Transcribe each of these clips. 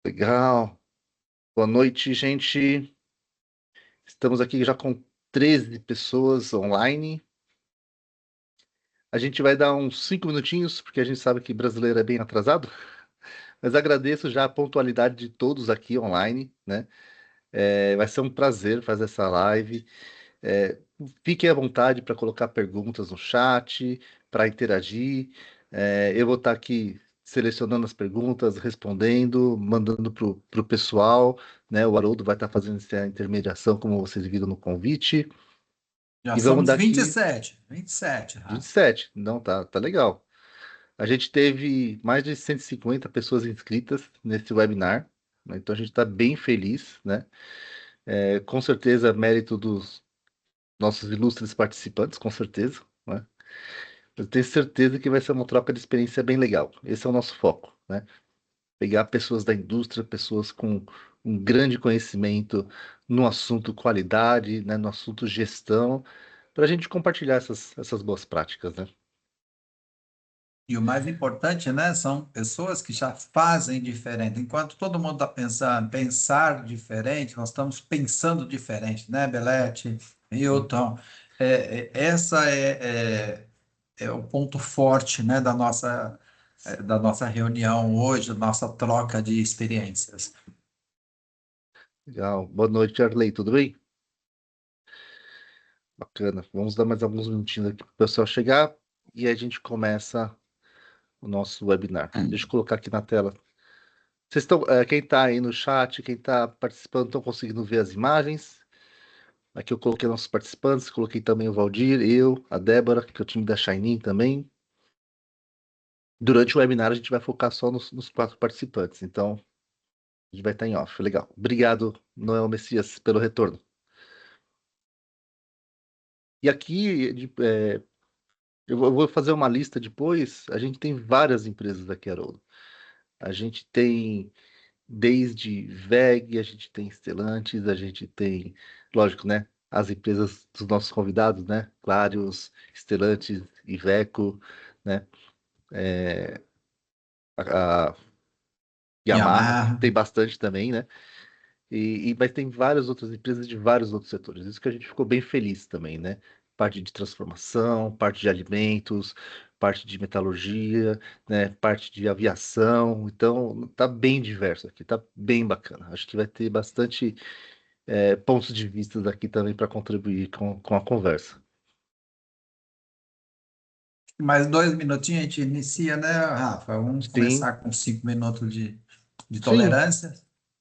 Legal. Boa noite, gente. Estamos aqui já com 13 pessoas online. A gente vai dar uns 5 minutinhos, porque a gente sabe que brasileiro é bem atrasado, mas agradeço já a pontualidade de todos aqui online, né? Vai ser um prazer fazer essa live. É, Fiquem à vontade para colocar perguntas no chat, para interagir. Eu vou estar aqui selecionando as perguntas, respondendo, mandando para o pessoal, né? O Haroldo vai estar fazendo essa intermediação, como vocês viram no convite. Já E vamos somos dar vinte e aqui sete, 27, Rafa. 27. Não, tá legal. A gente teve mais de 150 pessoas inscritas nesse webinar, né? Então a gente está bem feliz, né? Com certeza, mérito dos nossos ilustres participantes, com certeza, né? Eu tenho certeza que vai ser uma troca de experiência bem legal. Esse é o nosso foco, né? Pegar pessoas da indústria, pessoas com um grande conhecimento no assunto qualidade, né? No assunto gestão, para a gente compartilhar essas boas práticas, né? E o mais importante, né, são pessoas que já fazem diferente. Enquanto todo mundo está pensando, pensar diferente, nós estamos pensando diferente, né, Belete, Uhum. Hilton? Essa é o ponto forte, né, da nossa reunião hoje, da nossa troca de experiências. Legal. Boa noite, Arley, tudo bem? Bacana. Vamos dar mais alguns minutinhos aqui para o pessoal chegar e aí a gente começa o nosso webinar. Deixa eu colocar aqui na tela. Vocês estão, quem está aí no chat, quem está participando, estão conseguindo ver as imagens? Aqui eu coloquei nossos participantes, coloquei também o Valdir, eu, a Débora, que é o time da Shinin também. Durante o webinar a gente vai focar só nos 4 participantes, então a gente vai estar em off. Legal. Obrigado, Noel Messias, pelo retorno. E aqui, eu vou fazer uma lista depois. A gente tem várias empresas aqui, Haroldo. A gente tem desde WEG, a gente tem Stellantis, a gente tem, lógico, né? As empresas dos nossos convidados, né? Clarios, Stellantis, Iveco, né? A Yamaha Yamaha. tem bastante também, né? Mas tem várias outras empresas de vários outros setores. Isso que a gente ficou bem feliz também, né? Parte de transformação, parte de alimentos, parte de metalurgia, né? Parte de aviação. Então, tá bem diverso aqui, tá bem bacana. Acho que vai ter bastante pontos de vista aqui também para contribuir com a conversa. Mais 2 minutinhos a gente inicia, né, Rafa? Vamos Sim, começar com 5 minutos de sim. tolerância.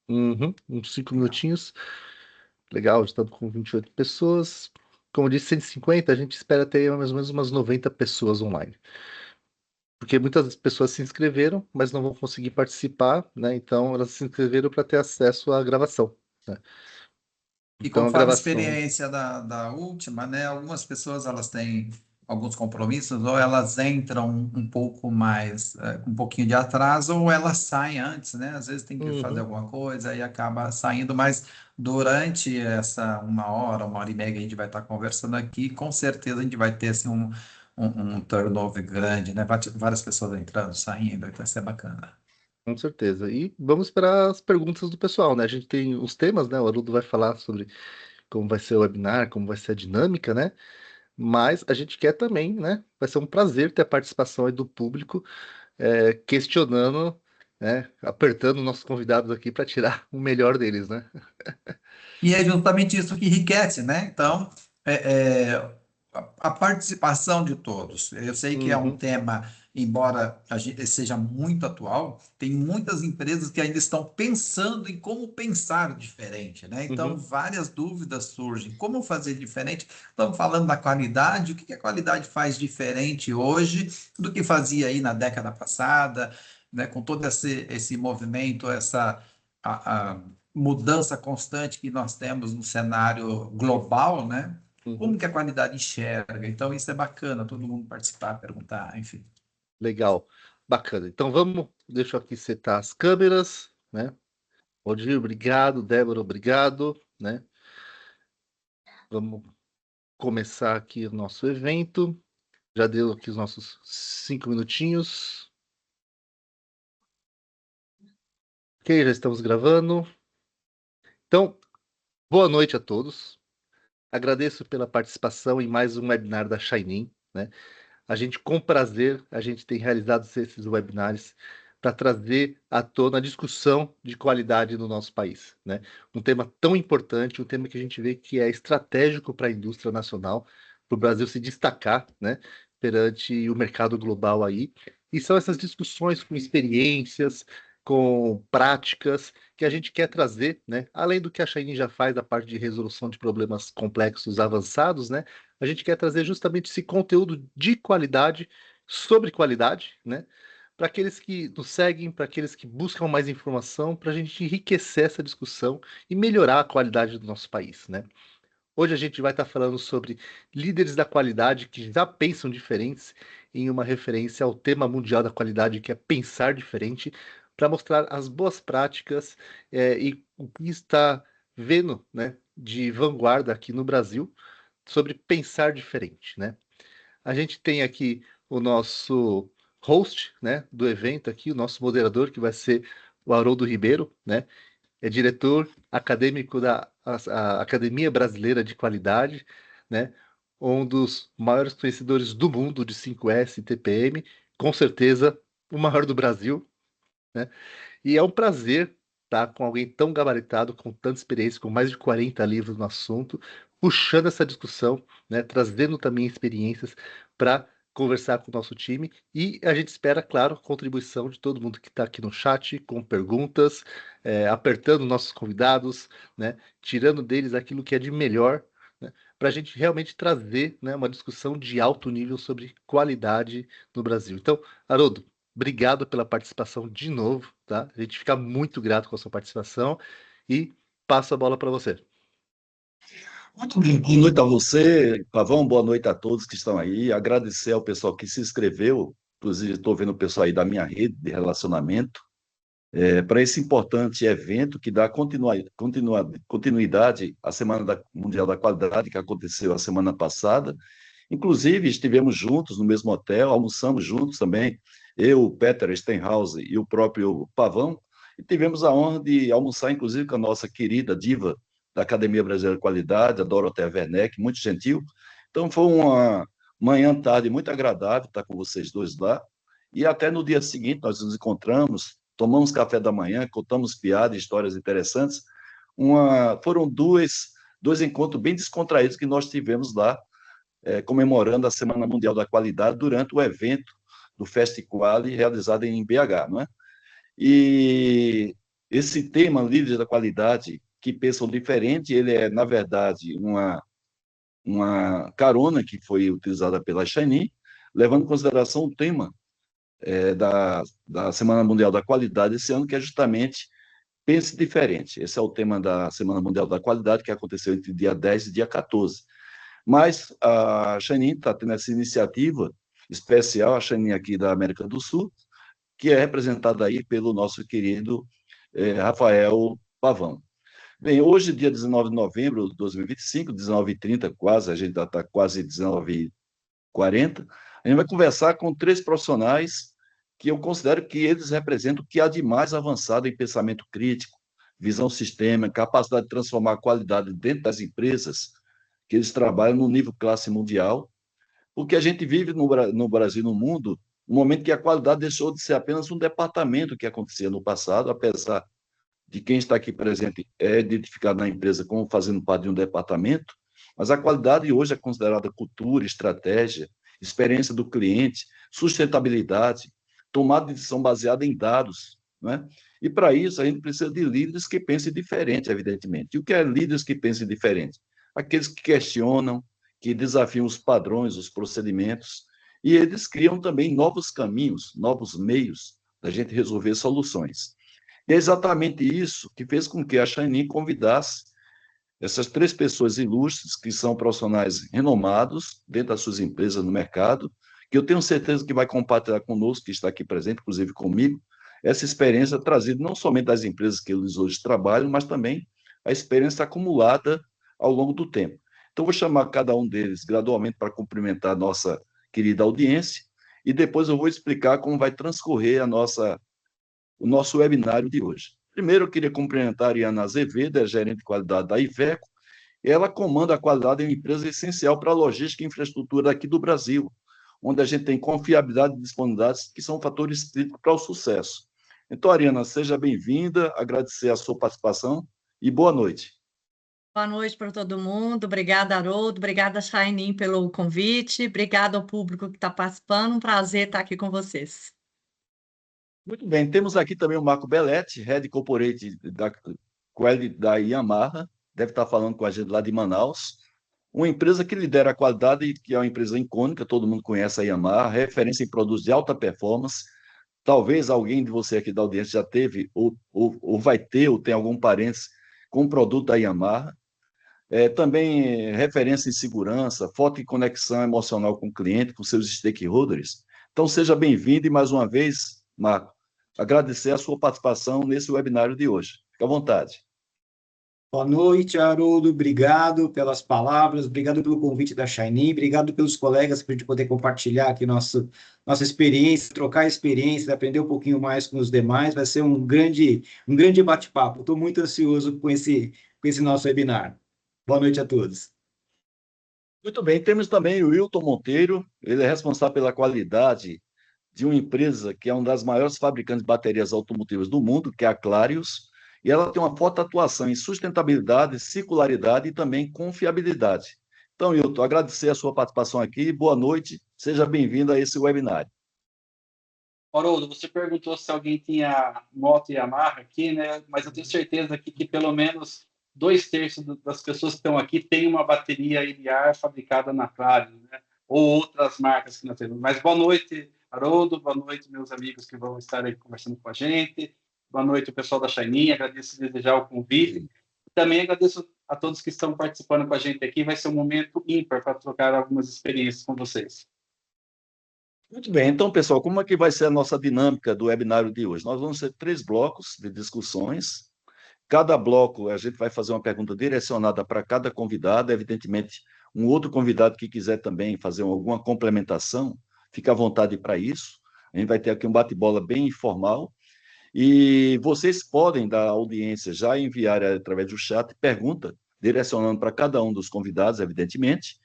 Uhum, uns 5 Legal. minutinhos. Legal, estamos com 28 pessoas. Como eu disse, 150, a gente espera ter mais ou menos umas 90 pessoas online. Porque muitas pessoas se inscreveram, mas não vão conseguir participar, né? Então elas se inscreveram para ter acesso à gravação, né? E Então a conforme a gravação. experiência da última, né, algumas pessoas elas têm alguns compromissos, ou elas entram um pouco mais, com um pouquinho de atraso, ou elas saem antes, né? Às vezes tem que fazer Uhum, alguma coisa e acaba saindo, mas durante essa 1 hora, 1 hora e meia que a gente vai estar conversando aqui, com certeza a gente vai ter assim, um turnover grande, né? Várias pessoas entrando, saindo, então isso é bacana. com certeza. E vamos esperar as perguntas do pessoal, né? A gente tem os temas, né? O Haroldo vai falar sobre como vai ser o webinar, como vai ser a dinâmica, né? Mas a gente quer também, né? Vai ser um prazer ter a participação aí do público, questionando, né? Apertando nossos convidados aqui para tirar o melhor deles, né? E é justamente isso que enriquece, né? Então, a participação de todos. Eu sei que é um Uhum, tema, embora a gente seja muito atual, tem muitas empresas que ainda estão pensando em como pensar diferente, né? Então, uhum, várias dúvidas surgem. Como fazer diferente? Estamos falando da qualidade, o que que a qualidade faz diferente hoje do que fazia aí na década passada, né? Com todo esse movimento, a mudança constante que nós temos no cenário global, né? Como uhum. que a qualidade enxerga? Então, isso é bacana, todo mundo participar, perguntar, enfim. Legal, bacana. Então vamos, deixa eu aqui setar as câmeras, né? Valdir, obrigado, Débora, obrigado, né? Vamos começar aqui o nosso evento. Já deu aqui os nossos 5 minutinhos. Ok, já estamos gravando. Então, boa noite a todos. Agradeço pela participação em mais um webinar da Shinin, né? Com prazer, a gente tem realizado esses webinars para trazer à tona a discussão de qualidade no nosso país, né? Um tema tão importante, um tema que a gente vê que é estratégico para a indústria nacional, para o Brasil se destacar, né? Perante o mercado global aí. E são essas discussões com experiências, com práticas que a gente quer trazer, né? Além do que a Shine já faz da parte de resolução de problemas complexos avançados, né? A gente quer trazer justamente esse conteúdo de qualidade sobre qualidade, né? Para aqueles que nos seguem, para aqueles que buscam mais informação, para a gente enriquecer essa discussão e melhorar a qualidade do nosso país, né? Hoje a gente vai estar falando sobre líderes da qualidade que já pensam diferentes, em uma referência ao tema mundial da qualidade, que é pensar diferente, para mostrar as boas práticas e o que está vendo, né, de vanguarda aqui no Brasil sobre pensar diferente, né? A gente tem aqui o nosso host, né, do evento aqui, o nosso moderador, que vai ser o Haroldo Ribeiro, né? É diretor acadêmico da Academia Brasileira de Qualidade, né? Um dos maiores conhecedores do mundo de 5S e TPM, com certeza o maior do Brasil, né? E é um prazer estar com alguém tão gabaritado, com tanta experiência, com mais de 40 livros no assunto, puxando essa discussão, né, trazendo também experiências para conversar com o nosso time. E a gente espera, claro, a contribuição de todo mundo que está aqui no chat, com perguntas, apertando nossos convidados, né, tirando deles aquilo que é de melhor, né, para a gente realmente trazer, né, uma discussão de alto nível sobre qualidade no Brasil. Então, Haroldo, obrigado pela participação de novo, tá? A gente fica muito grato com a sua participação e passo a bola para você. Muito bem, boa noite a você, Pavão, boa noite a todos que estão aí. Agradecer ao pessoal que se inscreveu, inclusive estou vendo o pessoal aí da minha rede de relacionamento, para esse importante evento que dá continuidade à Mundial da Qualidade, que aconteceu a semana passada. Inclusive, estivemos juntos no mesmo hotel, almoçamos juntos também, eu, o Peter Stenhouse e o próprio Pavão, e tivemos a honra de almoçar, inclusive, com a nossa querida diva da Academia Brasileira de Qualidade, a Dorothea Werneck, muito gentil. Então, foi uma manhã, tarde muito agradável estar com vocês dois lá. E até no dia seguinte, nós nos encontramos, tomamos café da manhã, contamos piadas, histórias interessantes. Foram dois encontros bem descontraídos que nós tivemos lá, comemorando a Semana Mundial da Qualidade durante o evento do FestiQuali realizado em BH, não é? E esse tema, líderes da qualidade, que pensam diferente, ele é, na verdade, uma carona que foi utilizada pela Shiny, levando em consideração o tema da Semana Mundial da Qualidade esse ano, que é justamente Pense Diferente. Esse é o tema da Semana Mundial da Qualidade, que aconteceu entre dia 10 e dia 14. Mas a Xanin está tendo essa iniciativa especial, a Xanin aqui da América do Sul, que é representada aí pelo nosso querido Rafael Pavão. Bem, hoje, dia 19 de novembro de 2025, 19h30 quase, a gente já está quase 19h40, a gente vai conversar com três profissionais que eu considero que eles representam o que há de mais avançado em pensamento crítico, visão sistêmica, capacidade de transformar a qualidade dentro das empresas, que eles trabalham no nível classe mundial, porque a gente vive no Brasil e no mundo um momento que a qualidade deixou de ser apenas um departamento que acontecia no passado, apesar de quem está aqui presente é identificado na empresa como fazendo parte de um departamento, mas a qualidade hoje é considerada cultura, estratégia, experiência do cliente, sustentabilidade, tomada de decisão baseada em dados, né? E para isso a gente precisa de líderes que pensem diferente, evidentemente. E o que é líderes que pensem diferente? Aqueles que questionam, que desafiam os padrões, os procedimentos, e eles criam também novos caminhos, novos meios da gente resolver soluções. E é exatamente isso que fez com que a Shiny convidasse essas três pessoas ilustres, que são profissionais renomados dentro das suas empresas no mercado, que eu tenho certeza que vai compartilhar conosco, que está aqui presente, inclusive comigo, essa experiência trazida não somente das empresas que eles hoje trabalham, mas também a experiência acumulada ao longo do tempo. Então, vou chamar cada um deles gradualmente para cumprimentar a nossa querida audiência, e depois eu vou explicar como vai transcorrer o nosso webinário de hoje. Primeiro, eu queria cumprimentar a Ariana Azevedo, é gerente de qualidade da Iveco, e ela comanda a qualidade em uma empresa essencial para a logística e infraestrutura aqui do Brasil, onde a gente tem confiabilidade e disponibilidade, que são fatores críticos para o sucesso. Então, Ariana, seja bem-vinda, agradecer a sua participação e boa noite. Boa noite para todo mundo. Obrigada, Haroldo. Obrigada, Chainin, pelo convite. Obrigada ao público que está participando. Um prazer estar aqui com vocês. Muito bem, temos aqui também o Marco Belletti, Head Corporate da Quality da Yamaha, deve estar falando com a gente lá de Manaus. Uma empresa que lidera a qualidade e que é uma empresa icônica, todo mundo conhece a Yamaha, referência em produtos de alta performance. Talvez alguém de você aqui da audiência já teve, ou vai ter, ou tem algum parente com um produto da Yamaha. Também referência em segurança, foco em conexão emocional com o cliente, com seus stakeholders. Então, seja bem-vindo e, mais uma vez, Marco, agradecer a sua participação nesse webinário de hoje. Fique à vontade. Boa noite, Haroldo. Obrigado pelas palavras, obrigado pelo convite da Chainin, obrigado pelos colegas para a gente poder compartilhar aqui nossa experiência, trocar experiência, aprender um pouquinho mais com os demais. Vai ser um grande bate-papo. Estou muito ansioso com esse nosso webinar. Boa noite a todos. Muito bem, temos também o Wilton Monteiro, ele é responsável pela qualidade de uma empresa que é uma das maiores fabricantes de baterias automotivas do mundo, que é a Clarios, e ela tem uma forte atuação em sustentabilidade, circularidade e também confiabilidade. Então, Wilton, agradecer a sua participação aqui, boa noite, seja bem-vindo a esse webinário. Haroldo, você perguntou se alguém tinha moto Yamaha aqui, né? Mas eu tenho certeza aqui que pelo menos 2/3 das pessoas que estão aqui têm uma bateria IBR fabricada na Clarios, né? Ou outras marcas que nós temos. Mas boa noite, Haroldo, boa noite, meus amigos que vão estar aí conversando com a gente. Boa noite, o pessoal da Chainin, agradeço desejar o convite. Também agradeço a todos que estão participando com a gente aqui, vai ser um momento ímpar para trocar algumas experiências com vocês. Muito bem, então, pessoal, como é que vai ser a nossa dinâmica do webinário de hoje? Nós vamos ter 3 blocos de discussões. Cada bloco, a gente vai fazer uma pergunta direcionada para cada convidado, evidentemente, um outro convidado que quiser também fazer alguma complementação, fica à vontade para isso. A gente vai ter aqui um bate-bola bem informal. E vocês podem, da audiência, já enviar através do chat pergunta, direcionando para cada um dos convidados, evidentemente.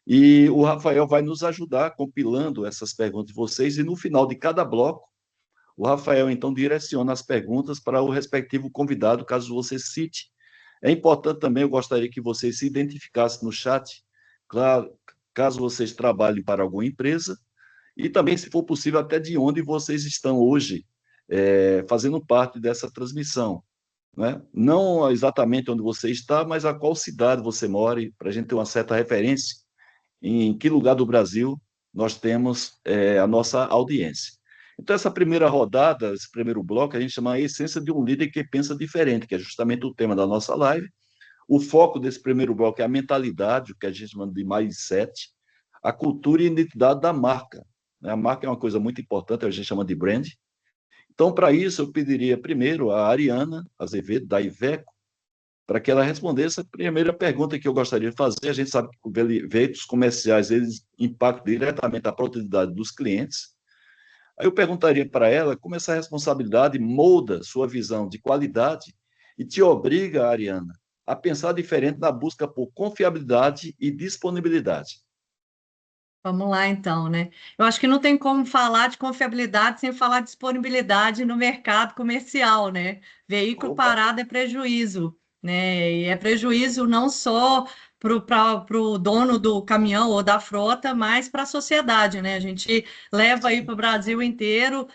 E o Rafael vai nos ajudar compilando essas perguntas de vocês, e no final de cada bloco, o Rafael, então, direciona as perguntas para o respectivo convidado, caso você cite. É importante também, eu gostaria que vocês se identificassem no chat, claro, caso vocês trabalhem para alguma empresa, e também, se for possível, até de onde vocês estão hoje, fazendo parte dessa transmissão. Né? Não exatamente onde você está, mas a qual cidade você mora, para a gente ter uma certa referência em que lugar do Brasil nós temos a nossa audiência. Então, essa primeira rodada, esse primeiro bloco, a gente chama a essência de um líder que pensa diferente, que é justamente o tema da nossa live. O foco desse primeiro bloco é a mentalidade, o que a gente chama de mindset, a cultura e a identidade da marca. A marca é uma coisa muito importante, a gente chama de brand. Então, para isso, eu pediria primeiro a Ariana Azevedo, da Iveco, para que ela respondesse a primeira pergunta que eu gostaria de fazer. A gente sabe que os veículos comerciais, eles impactam diretamente a produtividade dos clientes. Aí eu perguntaria para ela como essa responsabilidade molda sua visão de qualidade e te obriga, Ariana, a pensar diferente na busca por confiabilidade e disponibilidade. Vamos lá, então, né? Eu acho que não tem como falar de confiabilidade sem falar de disponibilidade no mercado comercial, né? Veículo parado é prejuízo, né? E é prejuízo não só para o dono do caminhão ou da frota, mas para a sociedade, né? A gente leva aí para o Brasil inteiro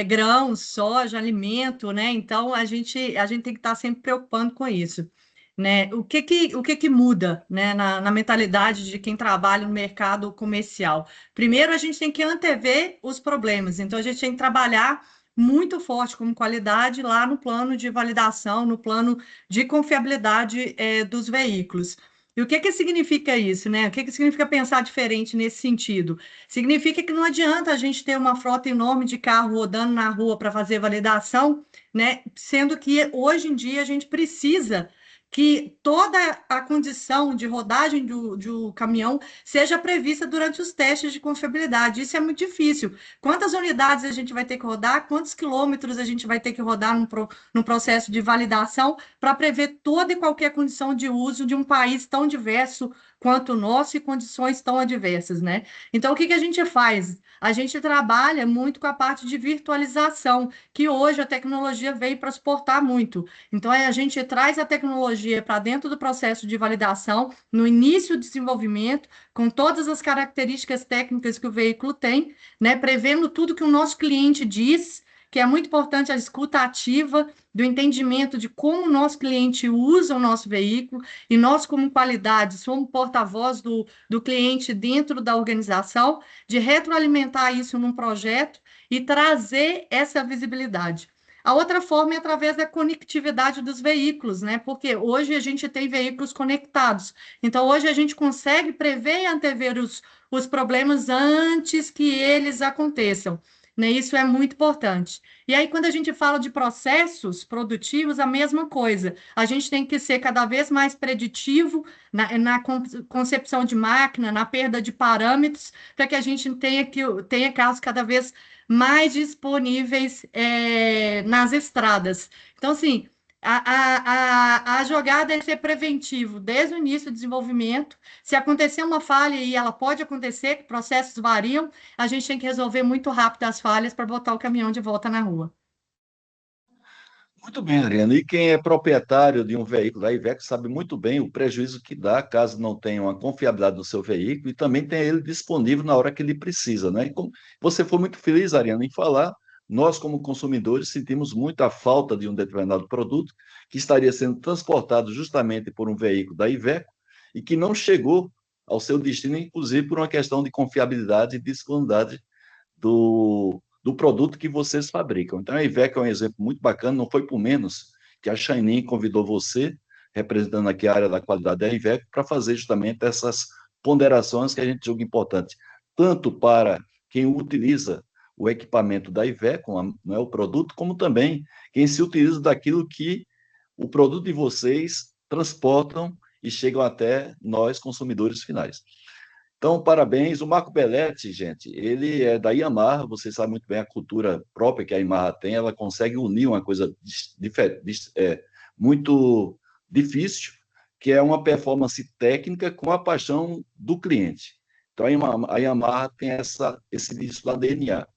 grãos, soja, alimento, né? Então a gente tem que estar sempre preocupando com isso. Né? O que que muda, né, na mentalidade de quem trabalha no mercado comercial? Primeiro, a gente tem que antever os problemas, então a gente tem que trabalhar muito forte como qualidade lá no plano de validação, no plano de confiabilidade dos veículos. E o que que significa isso, né? O que que significa pensar diferente nesse sentido? Significa que não adianta a gente ter uma frota enorme de carro rodando na rua para fazer validação, né? Sendo que hoje em dia a gente precisa que toda a condição de rodagem do caminhão seja prevista durante os testes de confiabilidade. Isso é muito difícil. Quantas unidades a gente vai ter que rodar, quantos quilômetros a gente vai ter que rodar no processo de validação para prever toda e qualquer condição de uso de um país tão diverso quanto o nosso e condições tão adversas, né? Então, o que a gente faz? A gente trabalha muito com a parte de virtualização, que hoje a tecnologia veio para suportar muito. Então, a gente traz a tecnologia para dentro do processo de validação, no início do desenvolvimento, com todas as características técnicas que o veículo tem, né? Prevendo tudo que o nosso cliente diz, que é muito importante a escuta ativa, do entendimento de como o nosso cliente usa o nosso veículo, e nós, como qualidade, somos porta-voz do cliente dentro da organização, de retroalimentar isso num projeto e trazer essa visibilidade. A outra forma é através da conectividade dos veículos, né? Porque hoje a gente tem veículos conectados. Então, hoje a gente consegue prever e antever os problemas antes que eles aconteçam, né? Isso é muito importante. E aí, quando a gente fala de processos produtivos, a mesma coisa. A gente tem que ser cada vez mais preditivo na concepção de máquina, na perda de parâmetros, para que a gente tenha carros cada vez mais disponíveis nas estradas. Então, assim, a jogada é ser preventivo desde o início do desenvolvimento. Se acontecer uma falha, e ela pode acontecer, que processos variam, a gente tem que resolver muito rápido as falhas para botar o caminhão de volta na rua. Muito bem, Adriano. E quem é proprietário de um veículo da Iveco sabe muito bem o prejuízo que dá caso não tenha uma confiabilidade do seu veículo e também tenha ele disponível na hora que ele precisa, né? E como você foi muito feliz, Adriano, em falar, nós, como consumidores, sentimos muita falta de um determinado produto que estaria sendo transportado justamente por um veículo da Iveco e que não chegou ao seu destino, inclusive por uma questão de confiabilidade e disponibilidade do produto que vocês fabricam. Então, a Iveco é um exemplo muito bacana, não foi por menos que a Shinin convidou você, representando aqui a área da qualidade da Iveco, para fazer justamente essas ponderações que a gente julga importante, tanto para quem utiliza o equipamento da Iveco, não é o produto, como também quem se utiliza daquilo que o produto de vocês transportam e chegam até nós, consumidores finais. Então, parabéns. O Marco Belletti, gente, ele é da Yamaha, você sabe muito bem a cultura própria que a Yamaha tem, ela consegue unir uma coisa muito difícil, que é uma performance técnica com a paixão do cliente. Então, a Yamaha tem isso lá DNA.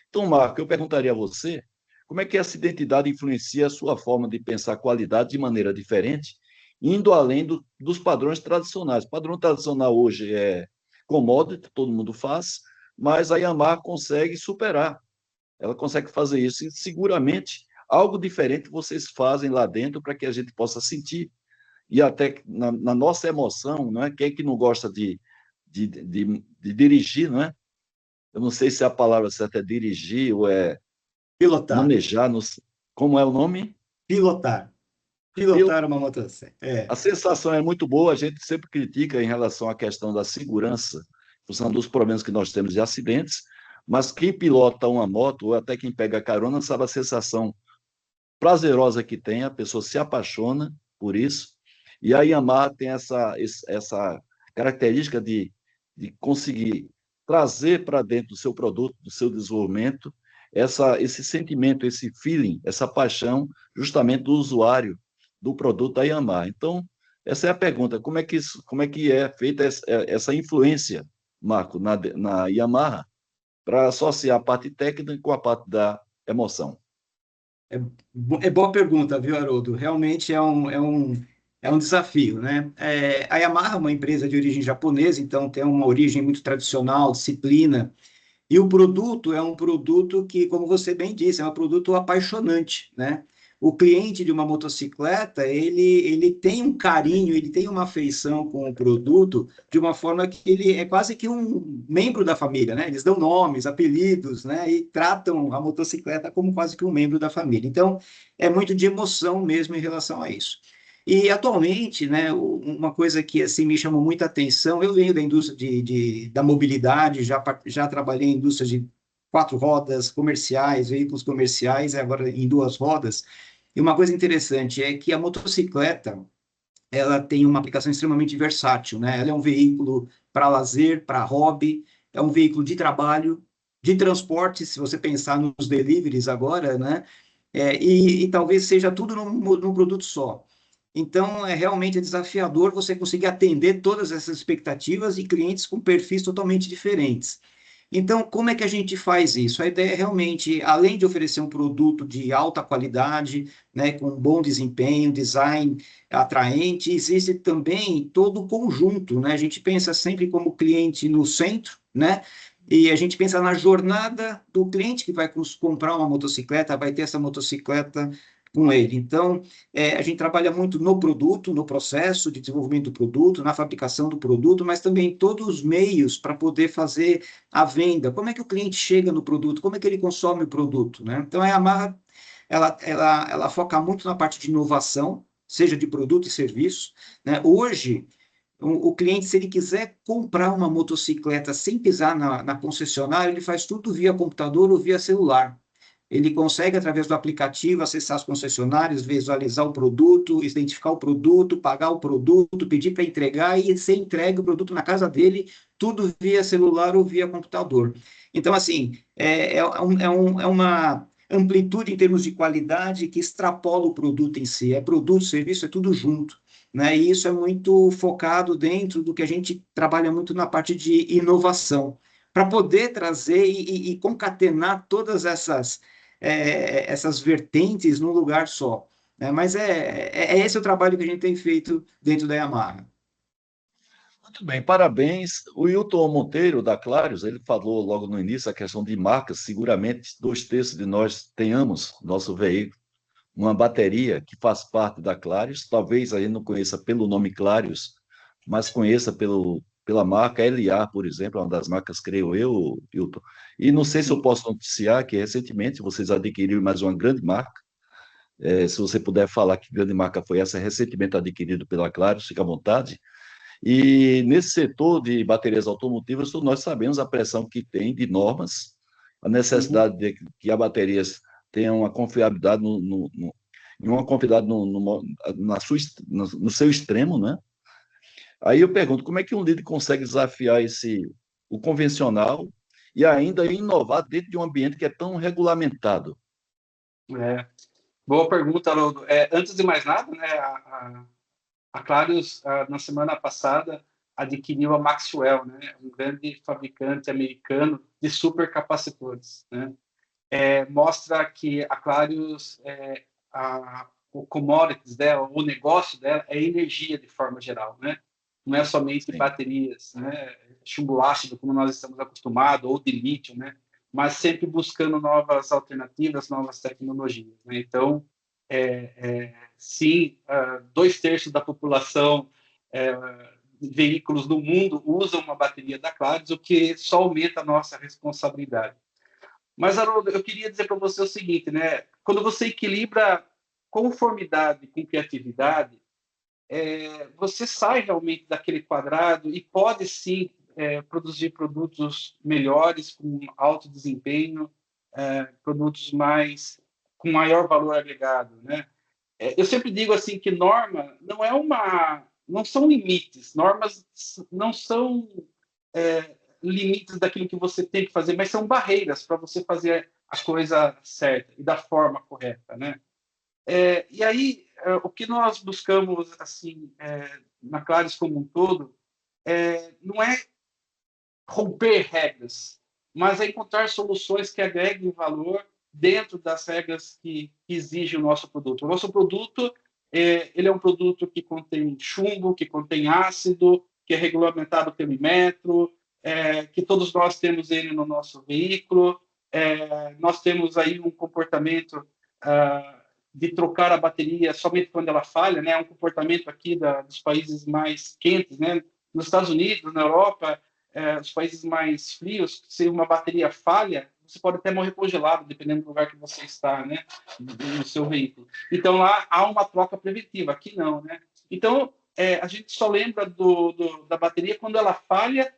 Então, Marco, eu perguntaria a você, como é que essa identidade influencia a sua forma de pensar qualidade de maneira diferente, indo além dos padrões tradicionais. O padrão tradicional hoje é commodity, todo mundo faz, mas a Yamaha consegue superar. Ela consegue fazer isso e seguramente algo diferente vocês fazem lá dentro para que a gente possa sentir. E até na nossa emoção, não é? Quem é que não gosta de dirigir, não é? Eu não sei se a palavra certa é dirigir ou é Pilotar. manejar. Como é o nome? Pilotar. Pilotar uma motocicleta. A sensação é muito boa, a gente sempre critica em relação à questão da segurança, função dos problemas que nós temos de acidentes, mas quem pilota uma moto, ou até quem pega carona, sabe a sensação prazerosa que tem, a pessoa se apaixona por isso, e a Yamaha tem essa característica de conseguir trazer para dentro do seu produto, do seu desenvolvimento, esse sentimento, esse feeling, essa paixão, justamente do usuário do produto da Yamaha. Então, essa é a pergunta, como é que é feita essa influência, Marco, na Yamaha, para associar a parte técnica com a parte da emoção? É boa pergunta, viu, Haroldo? Realmente é um desafio, né? A Yamaha é uma empresa de origem japonesa, então tem uma origem muito tradicional, disciplina, e o produto é um produto que, como você bem disse, é um produto apaixonante, né? O cliente de uma motocicleta, ele tem um carinho, ele tem uma afeição com o produto de uma forma que ele é quase que um membro da família, né? Eles dão nomes, apelidos, né? E tratam a motocicleta como quase que um membro da família. Então, é muito de emoção mesmo em relação a isso. E atualmente, né, uma coisa que assim me chamou muita atenção, eu venho da indústria da mobilidade, já trabalhei em indústria de 4 rodas, comerciais, veículos comerciais, agora em 2 rodas. E uma coisa interessante é que a motocicleta, ela tem uma aplicação extremamente versátil, né? Ela é um veículo para lazer, para hobby, é um veículo de trabalho, de transporte, se você pensar nos deliveries agora, né? E talvez seja tudo num produto só. Então, realmente desafiador você conseguir atender todas essas expectativas e clientes com perfis totalmente diferentes. Então, como é que a gente faz isso? A ideia é realmente, além de oferecer um produto de alta qualidade, né, com bom desempenho, design atraente, existe também todo o conjunto, né? A gente pensa sempre como cliente no centro, né? E a gente pensa na jornada do cliente que vai comprar uma motocicleta, vai ter essa motocicleta com ele. Então, a gente trabalha muito no produto, no processo de desenvolvimento do produto, na fabricação do produto, mas também todos os meios para poder fazer a venda. Como é que o cliente chega no produto? Como é que ele consome o produto, né? Então, a Yamaha, ela foca muito na parte de inovação, seja de produto e serviço, né? Hoje, o cliente, se ele quiser comprar uma motocicleta sem pisar na concessionária, ele faz tudo via computador ou via celular. Ele consegue, através do aplicativo, acessar as concessionárias, visualizar o produto, identificar o produto, pagar o produto, pedir para entregar e ser entregue o produto na casa dele, tudo via celular ou via computador. Então, assim, é uma amplitude em termos de qualidade que extrapola o produto em si. É produto, serviço, é tudo junto, né? E isso é muito focado dentro do que a gente trabalha muito na parte de inovação, para poder trazer e concatenar todas essas vertentes num lugar só, né? Mas é esse o trabalho que a gente tem feito dentro da Yamaha. Muito bem, parabéns. O Hilton Monteiro, da Clarios, ele falou logo no início a questão de marcas. Seguramente, 2/3 de nós tenhamos nosso veículo uma bateria que faz parte da Clarios. Talvez aí não conheça pelo nome Clarios, mas conheça pela marca LA, por exemplo, é uma das marcas, creio eu, Hilton. E não sei se eu posso noticiar que recentemente vocês adquiriram mais uma grande marca. Se você puder falar que grande marca foi essa, recentemente adquirido pela Clarios, fica à vontade. E nesse setor de baterias automotivas, todos nós sabemos a pressão que tem de normas, a necessidade de que as baterias tenham uma confiabilidade em uma confiabilidade no seu extremo, né? Aí eu pergunto, como é que um líder consegue desafiar o convencional e ainda inovar dentro de um ambiente que é tão regulamentado? Boa pergunta, Haroldo. Antes de mais nada, né, a Clarios, na semana passada, adquiriu a Maxwell, né, um grande fabricante americano de supercapacitores, né? Mostra que a Clarios, o commodities dela, o negócio dela é energia de forma geral, né? Não é somente baterias, né, chumbo ácido, como nós estamos acostumados, ou de lítio, né? Mas sempre buscando novas alternativas, novas tecnologias, né? Então, sim, 2/3 da população de veículos no mundo usam uma bateria da Clarios, o que só aumenta a nossa responsabilidade. Mas, Haroldo, eu queria dizer para você o seguinte, né? Quando você equilibra conformidade com criatividade, você sai realmente daquele quadrado e pode, sim, produzir produtos melhores, com alto desempenho, produtos com maior valor agregado, né? Eu sempre digo assim que norma não são limites, normas não são limites daquilo que você tem que fazer, mas são barreiras para você fazer a coisa certa e da forma correta, né? E aí, o que nós buscamos assim na Clarios como um todo não é romper regras, mas é encontrar soluções que agreguem valor dentro das regras que exige o nosso produto. O nosso produto ele é um produto que contém chumbo, que contém ácido, que é regulamentado pelo Inmetro, que todos nós temos ele no nosso veículo. Nós temos aí um comportamento de trocar a bateria somente quando ela falha, né? É um comportamento aqui dos países mais quentes, né? Nos Estados Unidos, na Europa, os países mais frios, se uma bateria falha, você pode até morrer congelado, dependendo do lugar que você está, né, no seu veículo. Então, lá há uma troca preventiva, aqui não, né? Então, a gente só lembra da bateria quando ela falha,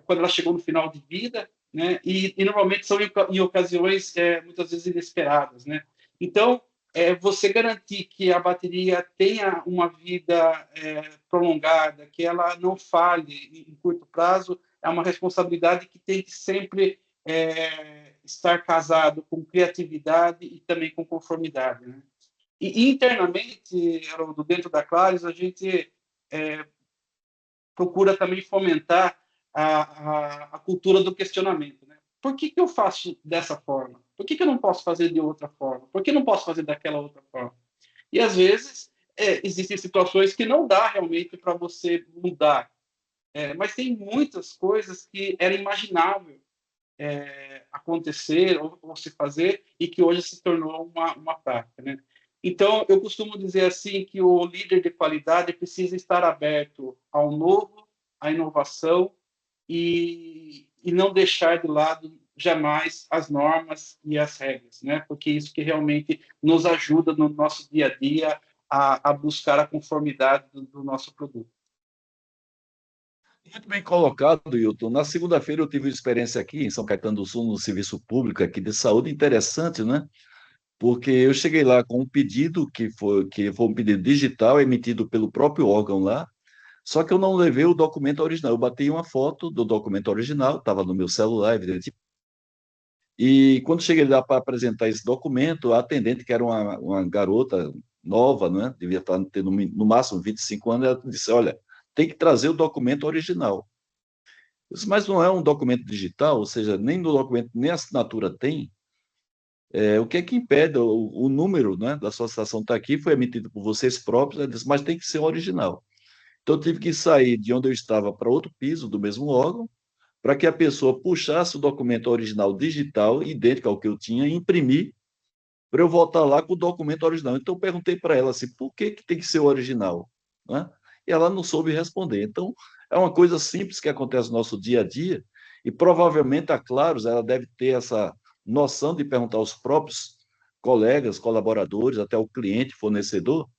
quando ela chegou no final de vida, né? E normalmente são em ocasiões muitas vezes inesperadas, né? Então, você garantir que a bateria tenha uma vida prolongada, que ela não falhe em curto prazo, é uma responsabilidade que tem que sempre estar casado com criatividade e também com conformidade, né? E internamente, Haroldo, dentro da Claris, a gente procura também fomentar a cultura do questionamento, né? Por que eu faço dessa forma? Por que eu não posso fazer de outra forma? Por que não posso fazer daquela outra forma? E, às vezes, existem situações que não dá realmente para você mudar. Mas tem muitas coisas que era imaginável acontecer ou se fazer e que hoje se tornou uma prática, né? Então, eu costumo dizer assim que o líder de qualidade precisa estar aberto ao novo, à inovação e não deixar de lado jamais as normas e as regras, né? Porque isso que realmente nos ajuda no nosso dia a dia a buscar a conformidade do nosso produto. Muito bem colocado, Hilton. Na segunda-feira eu tive uma experiência aqui em São Caetano do Sul, no serviço público aqui de saúde, interessante, né? Porque eu cheguei lá com um pedido que foi um pedido digital emitido pelo próprio órgão lá, só que eu não levei o documento original. Eu bati uma foto do documento original, estava no meu celular, evidentemente. E quando cheguei lá para apresentar esse documento, a atendente, que era uma garota nova, né? Devia estar tendo no máximo 25 anos, ela disse: olha, tem que trazer o documento original. Eu disse: mas não é um documento digital, ou seja, nem no documento, nem a assinatura tem. O que é que impede? O número, né, da associação está aqui, foi emitido por vocês próprios, ela disse: mas tem que ser original. Então, eu tive que sair de onde eu estava para outro piso do mesmo órgão, para que a pessoa puxasse o documento original digital, idêntico ao que eu tinha, e imprimir, para eu voltar lá com o documento original. Então, eu perguntei para ela assim: por que tem que ser o original? Né? E ela não soube responder. Então, é uma coisa simples que acontece no nosso dia a dia, e provavelmente a Claros ela deve ter essa noção de perguntar aos próprios colegas, colaboradores, até o cliente, fornecedor,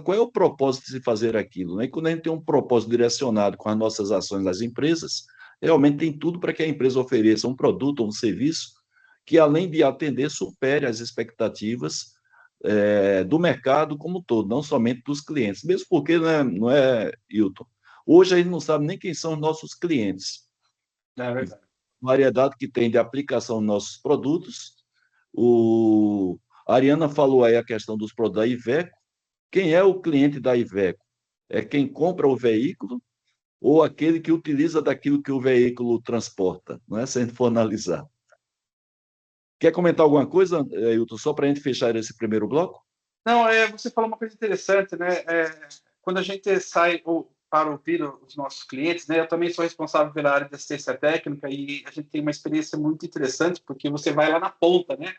qual é o propósito de se fazer aquilo, né? E quando a gente tem um propósito direcionado com as nossas ações das empresas, realmente tem tudo para que a empresa ofereça um produto ou um serviço que, além de atender, supere as expectativas do mercado como um todo, não somente dos clientes. Mesmo porque, né, não é, Hilton? Hoje a gente não sabe nem quem são os nossos clientes. É verdade. A variedade que tem de aplicação nos nossos produtos. A Ariana falou aí a questão dos produtos da Iveco. Quem é o cliente da Iveco? É quem compra o veículo ou aquele que utiliza daquilo que o veículo transporta, não é? Se a gente for analisar. Quer comentar alguma coisa, Hilton, só para a gente fechar esse primeiro bloco? Não, você falou uma coisa interessante, né? Quando a gente sai para ouvir os nossos clientes, né? Eu também sou responsável pela área de assistência técnica e a gente tem uma experiência muito interessante porque você vai lá na ponta, né?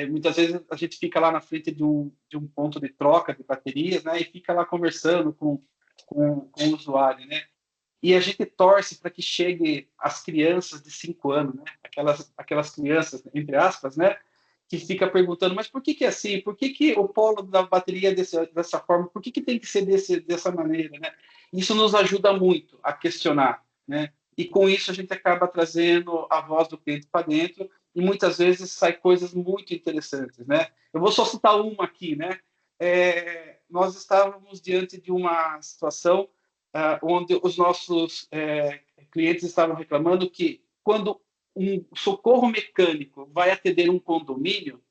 Muitas vezes a gente fica lá na frente de um ponto de troca de baterias, né? E fica lá conversando com o usuário, né? E a gente torce para que chegue as crianças de 5 anos, né? Aquelas crianças, entre aspas, né? Que fica perguntando, mas por que é assim? Por que o polo da bateria é dessa forma? Por que tem que ser dessa maneira, né? Isso nos ajuda muito a questionar, né? E com isso a gente acaba trazendo a voz do cliente para dentro e muitas vezes sai coisas muito interessantes, né? Eu vou só citar uma aqui, né? Nós estávamos diante de uma situação onde os nossos clientes estavam reclamando que quando um socorro mecânico vai atender um condomínio,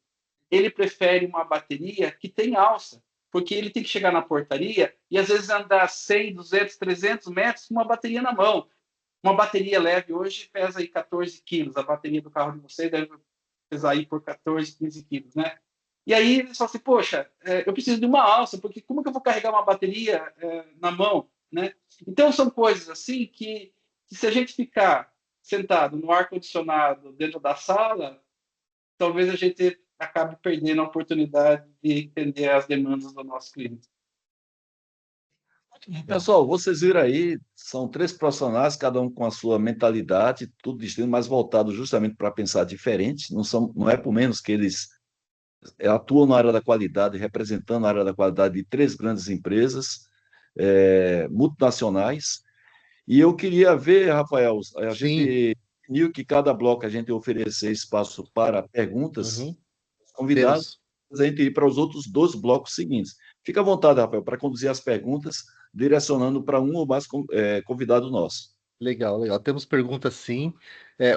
ele prefere uma bateria que tem alça, porque ele tem que chegar na portaria e às vezes andar 100, 200, 300 metros com uma bateria na mão. Uma bateria leve hoje pesa aí 14 quilos, a bateria do carro de vocês deve pesar aí por 14, 15 quilos, né? E aí eles falam assim: poxa, eu preciso de uma alça, porque como que eu vou carregar uma bateria na mão, né? Então são coisas assim que se a gente ficar sentado no ar-condicionado dentro da sala, talvez a gente acabe perdendo a oportunidade de entender as demandas do nosso cliente. Pessoal, vocês viram aí, são 3 profissionais, cada um com a sua mentalidade, tudo distinto, mas voltado justamente para pensar diferente. Não é por menos que eles atuam na área da qualidade, representando a área da qualidade de 3 grandes empresas multinacionais. E eu queria ver, Rafael, a gente definiu que cada bloco a gente oferecer espaço para perguntas dos convidados, a gente ir para os outros 2 blocos seguintes. Fica à vontade, Rafael, para conduzir as perguntas, direcionando para um ou mais convidado nosso. Legal, legal. Temos perguntas sim.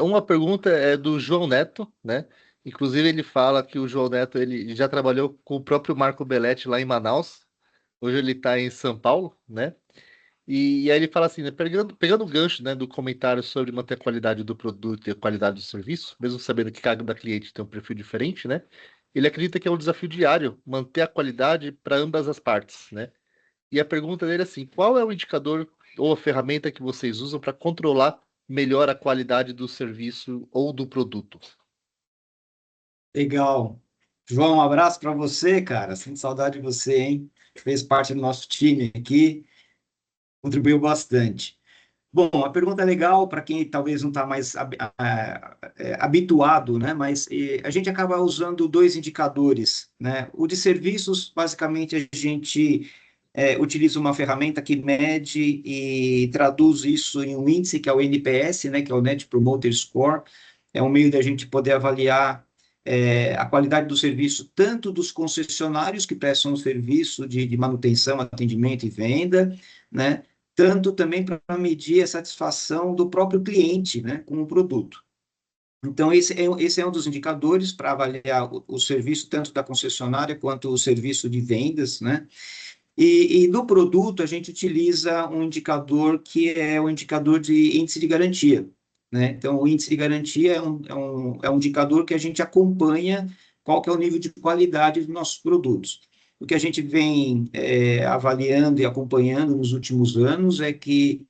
Uma pergunta é do João Neto, né? Inclusive ele fala que o João Neto ele já trabalhou com o próprio Marco Belletti lá em Manaus. Hoje ele está em São Paulo, né? E aí ele fala assim, né? Pegando o gancho, né, do comentário sobre manter a qualidade do produto e a qualidade do serviço, mesmo sabendo que cada cliente tem um perfil diferente, né? Ele acredita que é um desafio diário manter a qualidade para ambas as partes, né? E a pergunta dele é assim: qual é o indicador ou a ferramenta que vocês usam para controlar melhor a qualidade do serviço ou do produto? Legal. João, um abraço para você, cara. Sinto saudade de você, hein? Fez parte do nosso time aqui, contribuiu bastante. Bom, a pergunta é legal para quem talvez não está mais habituado, né? Mas a gente acaba usando 2 indicadores, né? O de serviços, basicamente, a gente utiliza uma ferramenta que mede e traduz isso em um índice, que é o NPS, né? Que é o Net Promoter Score. É um meio da gente poder avaliar a qualidade do serviço, tanto dos concessionários que prestam o serviço de manutenção, atendimento e venda, né? Tanto também para medir a satisfação do próprio cliente, né, com o produto. Então, esse é um dos indicadores para avaliar o serviço, tanto da concessionária quanto o serviço de vendas, né? E do produto, a gente utiliza um indicador que é o indicador de índice de garantia, né? Então, o índice de garantia é um indicador que a gente acompanha qual que é o nível de qualidade dos nossos produtos. O que a gente vem avaliando e acompanhando nos últimos anos é que,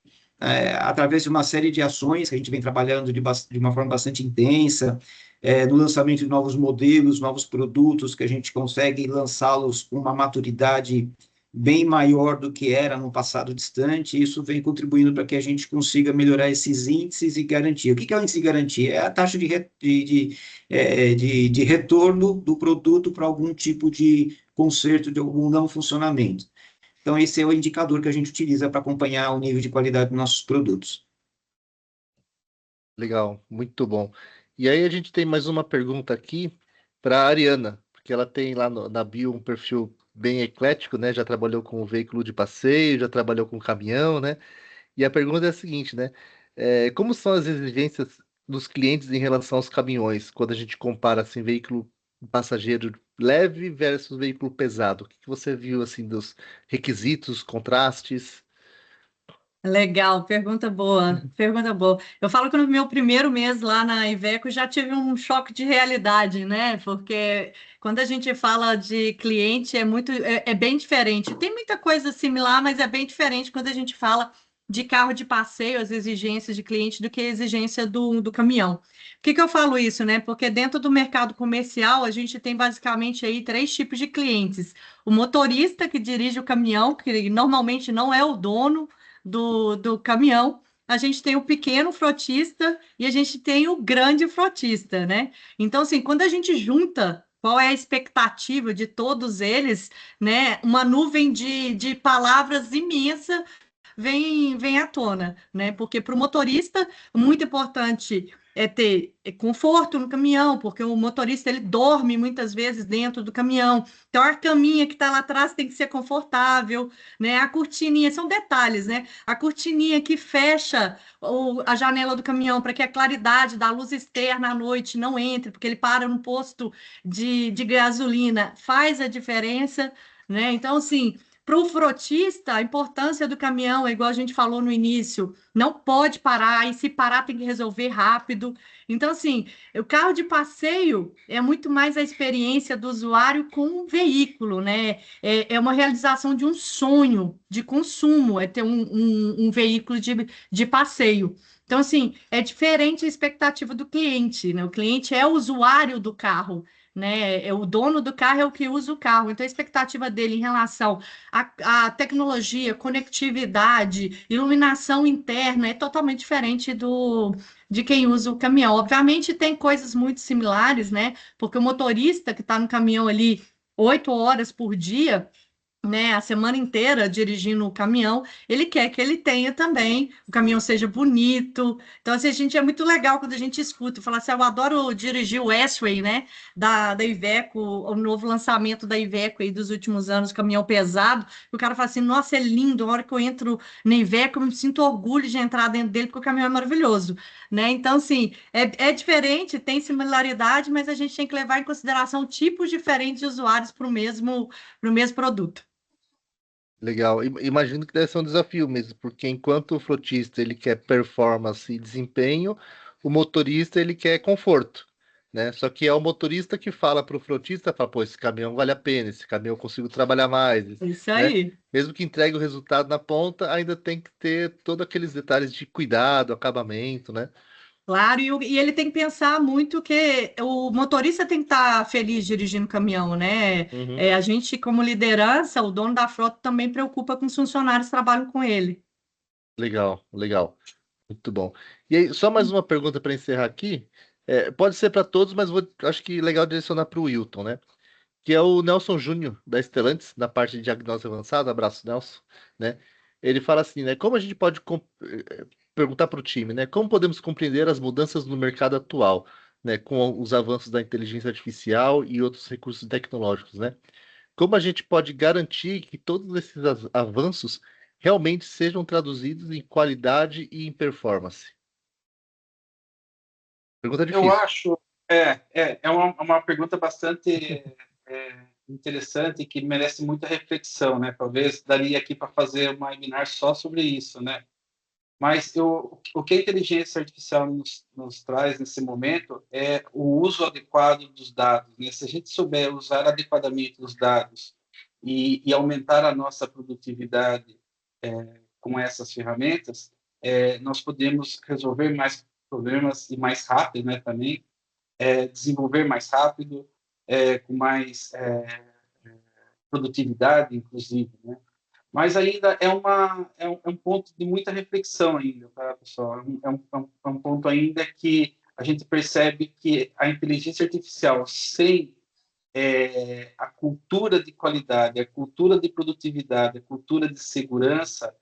através de uma série de ações que a gente vem trabalhando de uma forma bastante intensa, no lançamento de novos modelos, novos produtos, que a gente consegue lançá-los com uma maturidade bem maior do que era no passado distante, e isso vem contribuindo para que a gente consiga melhorar esses índices de garantia. O que é o índice de garantia? É a taxa de retorno do produto para algum tipo de conserto, de algum não funcionamento. Então, esse é o indicador que a gente utiliza para acompanhar o nível de qualidade dos nossos produtos. Legal, muito bom. E aí a gente tem mais uma pergunta aqui para a Ariana, porque ela tem lá na bio um perfil bem eclético, né? Já trabalhou com veículo de passeio, já trabalhou com caminhão, né? E a pergunta é a seguinte, né? Como são as exigências dos clientes em relação aos caminhões, quando a gente compara assim, veículo passageiro leve versus veículo pesado? O que que você viu assim dos requisitos, contrastes? Legal, pergunta boa, pergunta boa. Eu falo que no meu primeiro mês lá na Iveco já tive um choque de realidade, né? Porque quando a gente fala de cliente é bem diferente. Tem muita coisa similar, mas é bem diferente quando a gente fala de carro de passeio, as exigências de cliente do que a exigência do caminhão. Por que eu falo isso, né? Porque dentro do mercado comercial a gente tem basicamente aí 3 tipos de clientes: o motorista que dirige o caminhão, que normalmente não é o dono do caminhão, a gente tem o pequeno frotista e a gente tem o grande frotista, né? Então, assim, quando a gente junta qual é a expectativa de todos eles, né? Uma nuvem de palavras imensa vem à tona, né? Porque para o motorista, muito importante é ter conforto no caminhão, porque o motorista ele dorme muitas vezes dentro do caminhão. Então a caminha que está lá atrás tem que ser confortável, né? A cortininha, são detalhes, né? A cortininha que fecha a janela do caminhão para que a claridade da luz externa à noite não entre, porque ele para no posto de gasolina, faz a diferença, né? Então, assim, para o frotista, a importância do caminhão, é igual a gente falou no início, não pode parar, e se parar tem que resolver rápido. Então, assim, o carro de passeio é muito mais a experiência do usuário com o veículo, né? É uma realização de um sonho de consumo, é ter um veículo de passeio. Então, assim, é diferente a expectativa do cliente, né? O cliente é o usuário do carro, né? O dono do carro é o que usa o carro. Então, a expectativa dele em relação à tecnologia, conectividade, iluminação interna é totalmente diferente de quem usa o caminhão. Obviamente, tem coisas muito similares, né? Porque o motorista que está no caminhão ali 8 horas por dia, né, a semana inteira dirigindo o caminhão, ele quer que ele tenha também, o caminhão seja bonito. Então, assim, a gente é muito legal quando a gente escuta, fala assim, eu adoro dirigir o S-Way, né, da Iveco, o novo lançamento da Iveco aí dos últimos anos, caminhão pesado, e o cara fala assim, nossa, é lindo, a hora que eu entro na Iveco, eu me sinto orgulho de entrar dentro dele, porque o caminhão é maravilhoso, né? Então, assim, é diferente, tem similaridade, mas a gente tem que levar em consideração tipos diferentes de usuários para o mesmo produto. Legal. Imagino que deve ser um desafio mesmo, porque enquanto o frotista ele quer performance e desempenho, o motorista ele quer conforto, né? Só que é o motorista que fala para o frotista, fala, pô, esse caminhão vale a pena, esse caminhão eu consigo trabalhar mais, Isso né? aí. Mesmo que entregue o resultado na ponta, ainda tem que ter todos aqueles detalhes de cuidado, acabamento, né? Claro, e ele tem que pensar muito que o motorista tem que estar feliz dirigindo o caminhão, né? Uhum. A gente, como liderança, o dono da frota também preocupa com os funcionários que trabalham com ele. Legal, legal. Muito bom. E aí, só mais uma pergunta para encerrar aqui. Pode ser para todos, mas acho que legal direcionar para o Wilton, né? Que é o Nelson Júnior, da Stellantis, na parte de diagnóstico avançado. Abraço, Nelson, né? Ele fala assim, né? Como a gente pode perguntar para o time, né? Como podemos compreender as mudanças no mercado atual, né? Com os avanços da inteligência artificial e outros recursos tecnológicos, né? Como a gente pode garantir que todos esses avanços realmente sejam traduzidos em qualidade e em performance? Pergunta Eu difícil. acho, uma pergunta bastante interessante que merece muita reflexão, né? Talvez daria aqui para fazer uma webinar só sobre isso, né? Mas o que a inteligência artificial nos traz nesse momento é o uso adequado dos dados, né? Se a gente souber usar adequadamente os dados e aumentar a nossa produtividade com essas ferramentas, nós podemos resolver mais problemas e mais rápido, né? Também desenvolver mais rápido, com mais produtividade, inclusive, né? Mas ainda é um ponto de muita reflexão ainda, tá, pessoal? É um ponto ainda que a gente percebe que a inteligência artificial sem a cultura de qualidade, a cultura de produtividade, a cultura de segurança,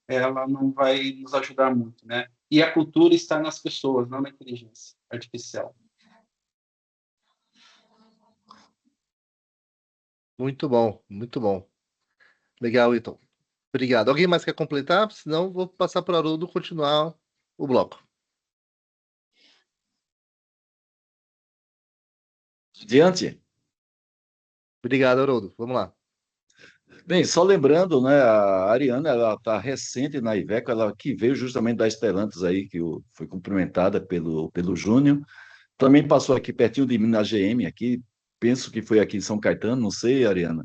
ela não vai nos ajudar muito, né? E a cultura está nas pessoas, não na inteligência artificial. Muito bom, muito bom. Legal, então. Obrigado. Alguém mais quer completar? Senão, vou passar para o Haroldo continuar o bloco. Diante. Obrigado, Haroldo. Vamos lá. Bem, só lembrando, né, a Ariana, ela está recente na Iveco, ela que veio justamente da Stellantis aí, que foi cumprimentada pelo Júnior. Também passou aqui pertinho de mim na GM, aqui, penso que foi aqui em São Caetano, não sei, Ariana.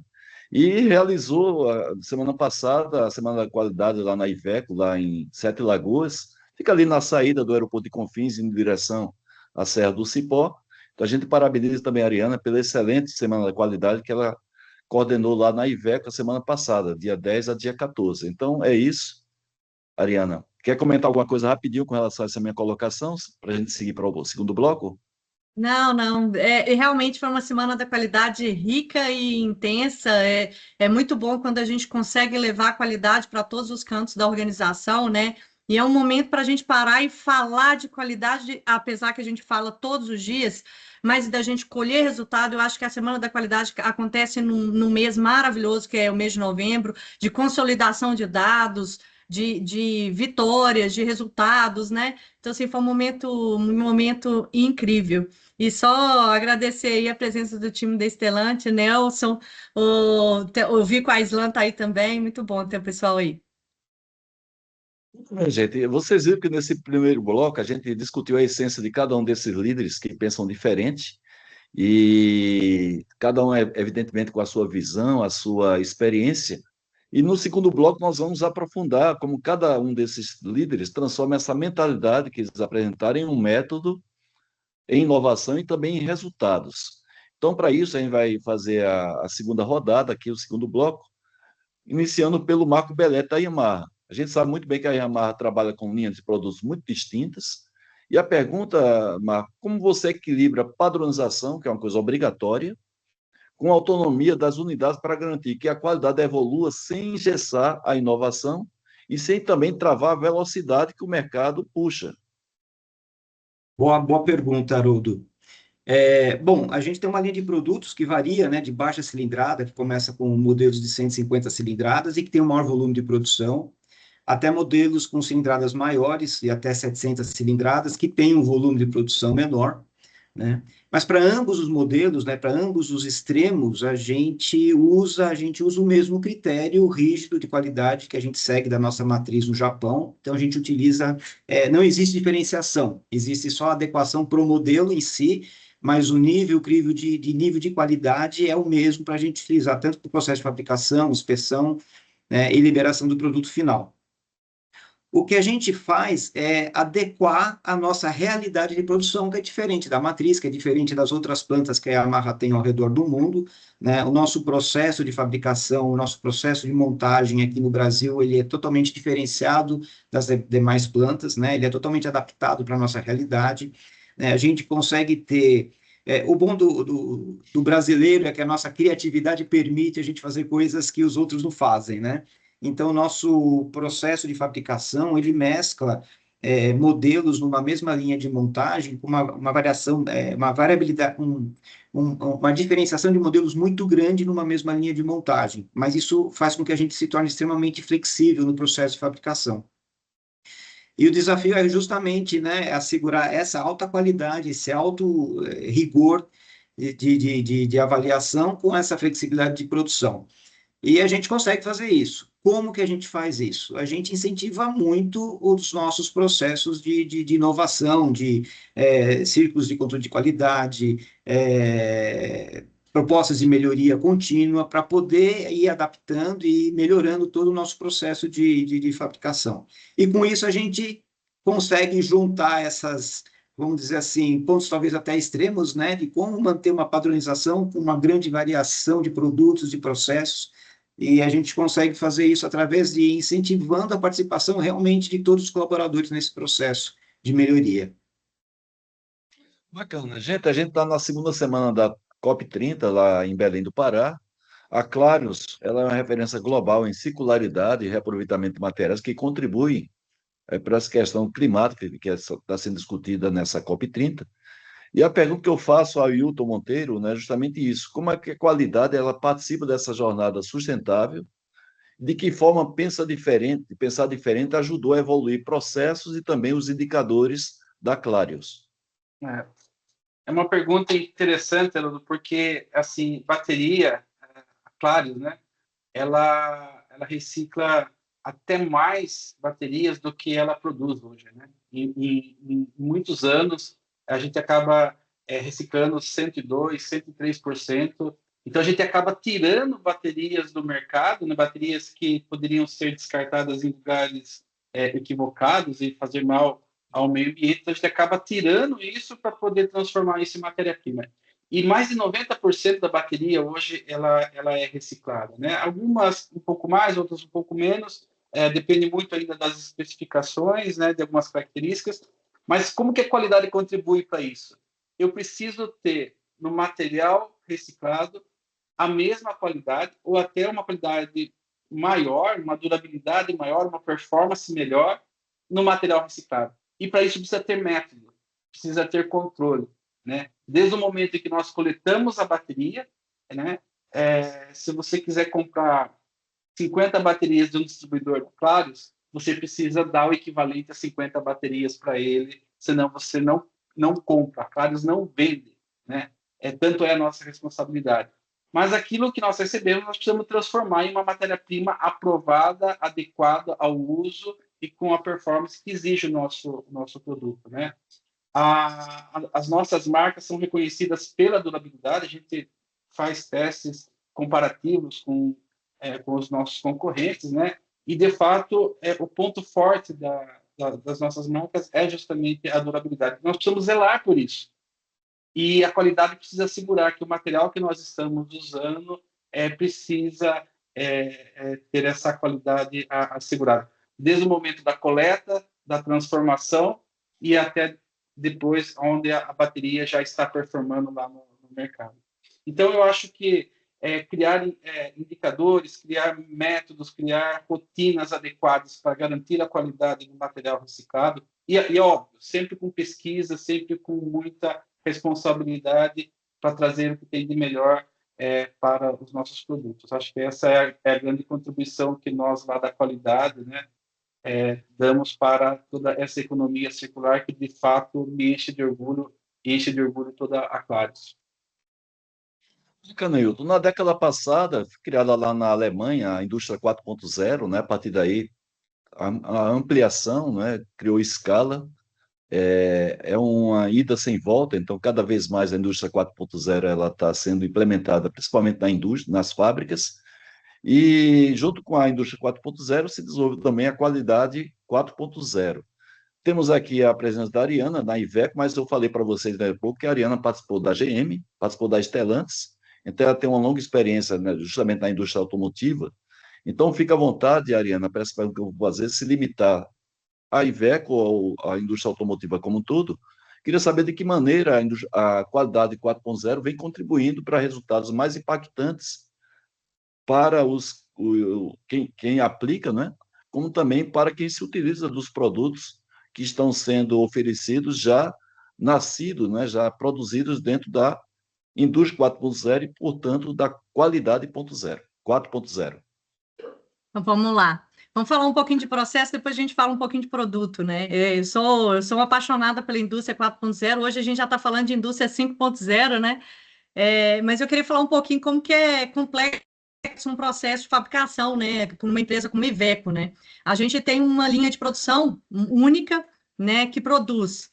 E realizou, semana passada, a Semana da Qualidade lá na Iveco, lá em Sete Lagoas. Fica ali na saída do aeroporto de Confins, em direção à Serra do Cipó. Então, a gente parabeniza também a Ariana pela excelente Semana da Qualidade que ela coordenou lá na Iveco a semana passada, dia 10 a dia 14. Então, é isso, Ariana. Quer comentar alguma coisa rapidinho com relação a essa minha colocação, para a gente seguir para o segundo bloco? Não, não, realmente foi uma semana da qualidade rica e intensa. É muito bom quando a gente consegue levar a qualidade para todos os cantos da organização, né? E é um momento para a gente parar e falar de qualidade, apesar que a gente fala todos os dias, mas da gente colher resultado. Eu acho que a Semana da Qualidade acontece num mês maravilhoso, que é o mês de novembro, de consolidação de dados, de vitórias, de resultados, né? Então, assim, foi um momento incrível. E só agradecer aí a presença do time da Estelante, Nelson, o Vico Aislan tá aí também, muito bom ter o pessoal aí. Gente, vocês viram que nesse primeiro bloco a gente discutiu a essência de cada um desses líderes que pensam diferente e cada um, evidentemente, com a sua visão, a sua experiência. E no segundo bloco nós vamos aprofundar como cada um desses líderes transforma essa mentalidade que eles apresentaram em um método, em inovação e também em resultados. Então, para isso, a gente vai fazer a segunda rodada aqui, o segundo bloco, iniciando pelo Marco Belletti da Yamaha. A gente sabe muito bem que a Yamaha trabalha com linhas de produtos muito distintas. E a pergunta, Marco, como você equilibra padronização, que é uma coisa obrigatória, com autonomia das unidades para garantir que a qualidade evolua sem engessar a inovação e sem também travar a velocidade que o mercado puxa. Boa pergunta, Haroldo. Bom, a gente tem uma linha de produtos que varia, né, de baixa cilindrada, que começa com modelos de 150 cilindradas e que tem um maior volume de produção, até modelos com cilindradas maiores e até 700 cilindradas, que têm um volume de produção menor, né? Mas para ambos os modelos, né, para ambos os extremos, a gente usa o mesmo critério rígido de qualidade que a gente segue da nossa matriz no Japão. Então a gente utiliza, não existe diferenciação, existe só adequação para o modelo em si, mas o nível, crivo de nível de qualidade é o mesmo para a gente utilizar tanto para o processo de fabricação, inspeção, né, e liberação do produto final. O que a gente faz é adequar a nossa realidade de produção, que é diferente da matriz, que é diferente das outras plantas que a Yamaha tem ao redor do mundo, né? O nosso processo de fabricação, o nosso processo de montagem aqui no Brasil, ele é totalmente diferenciado das demais plantas, né? Ele é totalmente adaptado para a nossa realidade, né? A gente consegue ter... o bom do brasileiro é que a nossa criatividade permite a gente fazer coisas que os outros não fazem, né? Então, o nosso processo de fabricação, ele mescla modelos numa mesma linha de montagem, com uma variação, uma variabilidade, uma diferenciação de modelos muito grande numa mesma linha de montagem. Mas isso faz com que a gente se torne extremamente flexível no processo de fabricação. E o desafio é justamente, né, assegurar essa alta qualidade, esse alto rigor de avaliação com essa flexibilidade de produção. E a gente consegue fazer isso. Como que a gente faz isso? A gente incentiva muito os nossos processos de inovação, de círculos de controle de qualidade, propostas de melhoria contínua, para poder ir adaptando e melhorando todo o nosso processo de fabricação. E com isso a gente consegue juntar essas, vamos dizer assim, pontos talvez até extremos, né, de como manter uma padronização com uma grande variação de produtos, de processos, e a gente consegue fazer isso através de incentivando a participação realmente de todos os colaboradores nesse processo de melhoria. Bacana. Gente, a gente está na segunda semana da COP30, lá em Belém do Pará. A Clarios, ela é uma referência global em circularidade e reaproveitamento de materiais que contribuem para essa questão climática que está sendo discutida nessa COP30. E a pergunta que eu faço ao Hilton Monteiro, né, é justamente isso: como é que a qualidade ela participa dessa jornada sustentável? De que forma pensar diferente ajudou a evoluir processos e também os indicadores da Clarios? É uma pergunta interessante, Haroldo, porque assim, bateria, a Clarios, né, ela recicla até mais baterias do que ela produz hoje, né? Em muitos anos, a gente acaba reciclando 102%, 103%. Então, a gente acaba tirando baterias do mercado, né? Baterias que poderiam ser descartadas em lugares equivocados e fazer mal ao meio ambiente. Então, a gente acaba tirando isso para poder transformar isso em matéria-prima. E mais de 90% da bateria hoje ela é reciclada, né? Algumas um pouco mais, outras um pouco menos, depende muito ainda das especificações, né, de algumas características. Mas como que a qualidade contribui para isso? Eu preciso ter no material reciclado a mesma qualidade ou até uma qualidade maior, uma durabilidade maior, uma performance melhor no material reciclado. E para isso precisa ter método, precisa ter controle, né? Desde o momento em que nós coletamos a bateria, né? Se você quiser comprar 50 baterias de um distribuidor da Clarios, você precisa dar o equivalente a 50 baterias para ele, senão você não compra. A Clarios não vende, né? Tanto é a nossa responsabilidade. Mas aquilo que nós recebemos, nós precisamos transformar em uma matéria-prima aprovada, adequada ao uso e com a performance que exige o nosso produto, né? As nossas marcas são reconhecidas pela durabilidade, a gente faz testes comparativos com os nossos concorrentes, né? E, de fato, o ponto forte das nossas marcas é justamente a durabilidade. Nós precisamos zelar por isso. E a qualidade precisa assegurar que o material que nós estamos usando precisa ter essa qualidade assegurada. Desde o momento da coleta, da transformação e até depois onde a bateria já está performando lá no mercado. Então, eu acho que criar indicadores, criar métodos, criar rotinas adequadas para garantir a qualidade do material reciclado, e óbvio, sempre com pesquisa, sempre com muita responsabilidade para trazer o que tem de melhor para os nossos produtos. Acho que essa é a grande contribuição que nós, lá da qualidade, né, damos para toda essa economia circular que, de fato, me enche de orgulho e enche de orgulho toda a Clarios. Canilton, na década passada, foi criada lá na Alemanha a indústria 4.0, né? A partir daí, a ampliação, né? Criou escala, é uma ida sem volta, então cada vez mais a indústria 4.0 ela está sendo implementada, principalmente na indústria, nas fábricas, e junto com a indústria 4.0 se desenvolve também a qualidade 4.0. Temos aqui a presença da Ariana na Iveco, mas eu falei para vocês há pouco que a Ariana participou da GM, participou da Stellantis, então ela tem uma longa experiência, né, justamente na indústria automotiva. Então fica à vontade, Ariana, para essa pergunta que eu vou fazer, se limitar à Iveco ou à indústria automotiva como um todo. Queria saber de que maneira a qualidade 4.0 vem contribuindo para resultados mais impactantes para quem aplica, né? Como também para quem se utiliza dos produtos que estão sendo oferecidos já nascidos, né? Já produzidos dentro da indústria 4.0 e, portanto, da qualidade 4.0. Então, vamos lá. Vamos falar um pouquinho de processo, depois a gente fala um pouquinho de produto, né? Eu sou apaixonada pela indústria 4.0, hoje a gente já está falando de indústria 5.0, né? Mas eu queria falar um pouquinho como que é complexo um processo de fabricação, né? Com uma empresa como a Iveco, né? A gente tem uma linha de produção única, né? Que produz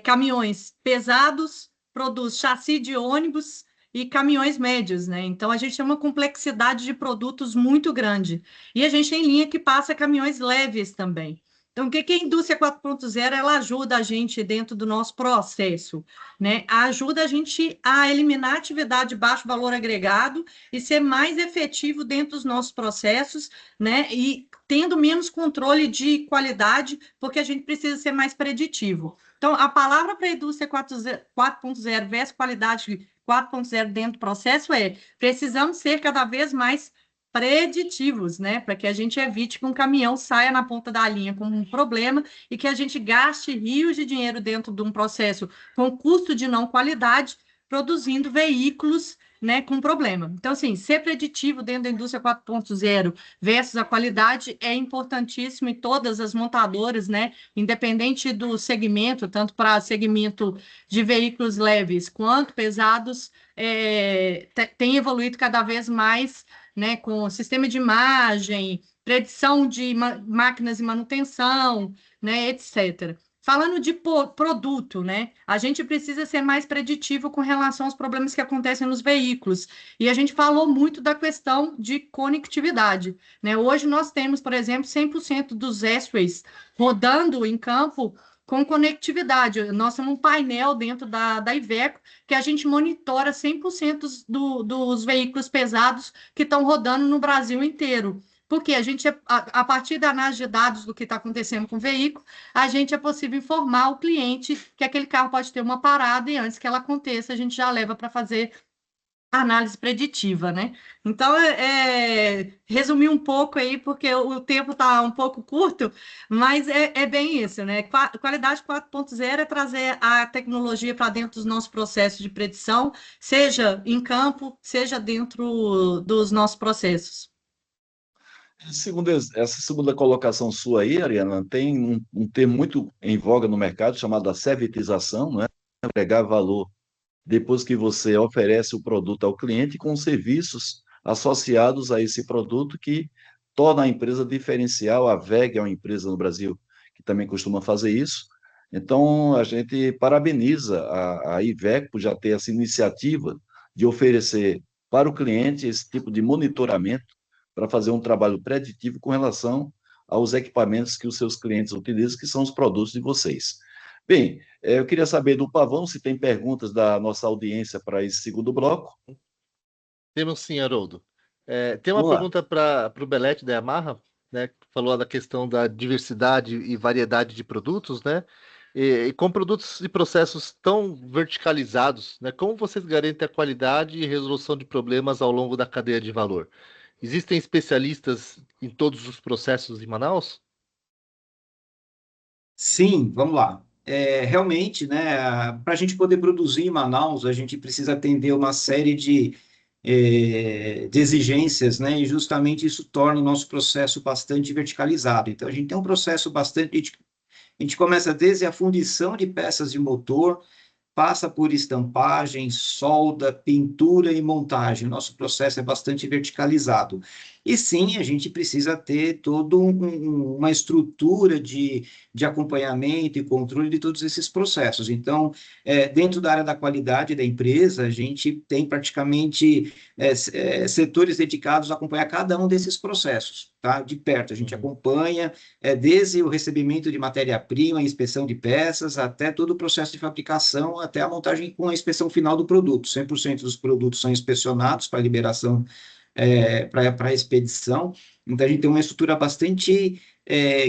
caminhões pesados, produz chassi de ônibus e caminhões médios, né? Então a gente tem uma complexidade de produtos muito grande. E a gente tem linha que passa caminhões leves também. Então, o que a indústria 4.0 ela ajuda a gente dentro do nosso processo, né? Ajuda a gente a eliminar atividade de baixo valor agregado e ser mais efetivo dentro dos nossos processos, né? E tendo menos controle de qualidade, porque a gente precisa ser mais preditivo. Então, a palavra para a indústria 4.0 versus qualidade 4.0 dentro do processo precisamos ser cada vez mais preditivos, né? Para que a gente evite que um caminhão saia na ponta da linha com um problema e que a gente gaste rios de dinheiro dentro de um processo com custo de não qualidade, produzindo veículos, né, com problema. Então, assim, ser preditivo dentro da indústria 4.0 versus a qualidade é importantíssimo em todas as montadoras, né? Independente do segmento, tanto para segmento de veículos leves quanto pesados, tem evoluído cada vez mais, né, com sistema de imagem, predição de máquinas e manutenção, né, etc. Falando de produto, né, a gente precisa ser mais preditivo com relação aos problemas que acontecem nos veículos. E a gente falou muito da questão de conectividade, né? Hoje nós temos, por exemplo, 100% dos S-Ways rodando em campo com conectividade. Nós temos um painel dentro da Iveco que a gente monitora 100% dos veículos pesados que estão rodando no Brasil inteiro. Porque a gente, a partir da análise de dados do que está acontecendo com o veículo, a gente é possível informar o cliente que aquele carro pode ter uma parada e antes que ela aconteça, a gente já leva para fazer análise preditiva, né? Então, resumir um pouco aí, porque o tempo está um pouco curto, mas é bem isso, né? Qualidade 4.0 é trazer a tecnologia para dentro dos nossos processos de predição, seja em campo, seja dentro dos nossos processos. Segundo essa segunda colocação sua aí, Ariana, tem um termo muito em voga no mercado chamado a servitização, não é? Agregar valor depois que você oferece o produto ao cliente com serviços associados a esse produto que torna a empresa diferencial. A WEG é uma empresa no Brasil que também costuma fazer isso. Então, a gente parabeniza a Iveco por já ter essa iniciativa de oferecer para o cliente esse tipo de monitoramento para fazer um trabalho preditivo com relação aos equipamentos que os seus clientes utilizam, que são os produtos de vocês. Bem, eu queria saber do Pavão se tem perguntas da nossa audiência para esse segundo bloco. Temos sim, Haroldo. Tem uma Vamos lá. pergunta para o Belletti da Yamaha, né? Que falou da questão da diversidade e variedade de produtos, né? E com produtos e processos tão verticalizados, né, como vocês garantem a qualidade e resolução de problemas ao longo da cadeia de valor? Existem especialistas em todos os processos em Manaus? Sim, vamos lá. Realmente, né, para a gente poder produzir em Manaus, a gente precisa atender uma série de exigências, né, e justamente isso torna o nosso processo bastante verticalizado. Então, a gente tem um processo bastante. A gente começa desde a fundição de peças de motor, passa por estampagem, solda, pintura e montagem. Nosso processo é bastante verticalizado. E sim, a gente precisa ter toda uma estrutura de acompanhamento e controle de todos esses processos. Então, dentro da área da qualidade da empresa, a gente tem praticamente setores dedicados a acompanhar cada um desses processos, tá? De perto, a gente acompanha desde o recebimento de matéria-prima, inspeção de peças, até todo o processo de fabricação, até a montagem com a inspeção final do produto. 100% dos produtos são inspecionados para liberação, para expedição. Então, a gente tem uma estrutura bastante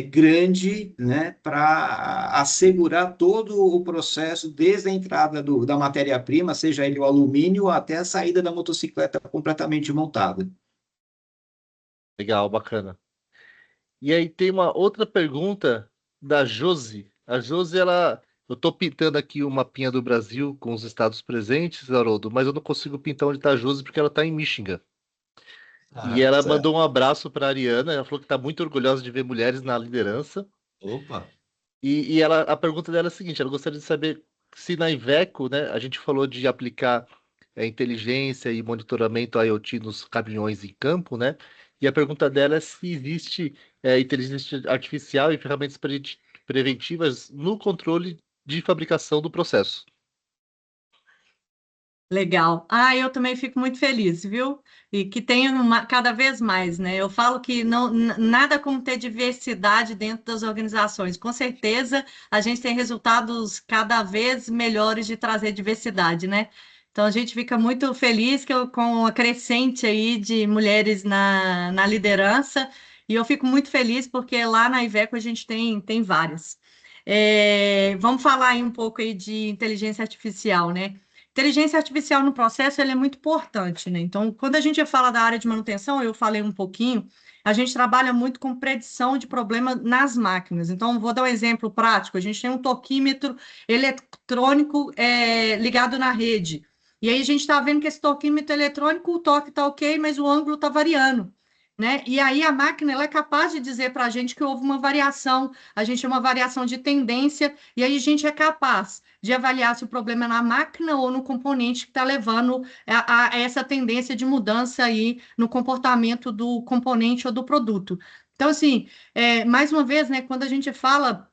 grande, né, para assegurar todo o processo, desde a entrada da matéria-prima, seja ele o alumínio, até a saída da motocicleta completamente montada. Legal, bacana. E aí tem uma outra pergunta da Josi. A Josi, eu tô pintando aqui o mapinha do Brasil com os estados presentes, Haroldo, mas eu não consigo pintar onde está a Josi porque ela está em Michigan. E ela certo. mandou um abraço para a Ariana. Ela falou que está muito orgulhosa de ver mulheres na liderança. Opa! E a pergunta dela é a seguinte: ela gostaria de saber se na Iveco, né, a gente falou de aplicar inteligência e monitoramento IoT nos caminhões em campo, né? E a pergunta dela é se existe inteligência artificial e ferramentas preventivas no controle de fabricação do processo. Legal. Eu também fico muito feliz, viu? E que tenha cada vez mais, né? Eu falo que nada como ter diversidade dentro das organizações. Com certeza, a gente tem resultados cada vez melhores de trazer diversidade, né? Então, a gente fica muito feliz com a crescente aí de mulheres na liderança, e eu fico muito feliz porque lá na Iveco a gente tem várias. Vamos falar aí um pouco aí de inteligência artificial, né? Inteligência artificial no processo ela é muito importante, né? Então, quando a gente fala da área de manutenção, eu falei um pouquinho, a gente trabalha muito com predição de problemas nas máquinas. Então, vou dar um exemplo prático. A gente tem um toquímetro eletrônico ligado na rede. E aí a gente está vendo que esse toquímetro eletrônico, o toque está ok, mas o ângulo está variando. Né? E aí a máquina ela é capaz de dizer para a gente que houve uma variação, a gente tem uma variação de tendência, e aí a gente é capaz de avaliar se o problema é na máquina ou no componente que está levando a essa tendência de mudança aí no comportamento do componente ou do produto. Então, assim, mais uma vez, né, quando a gente fala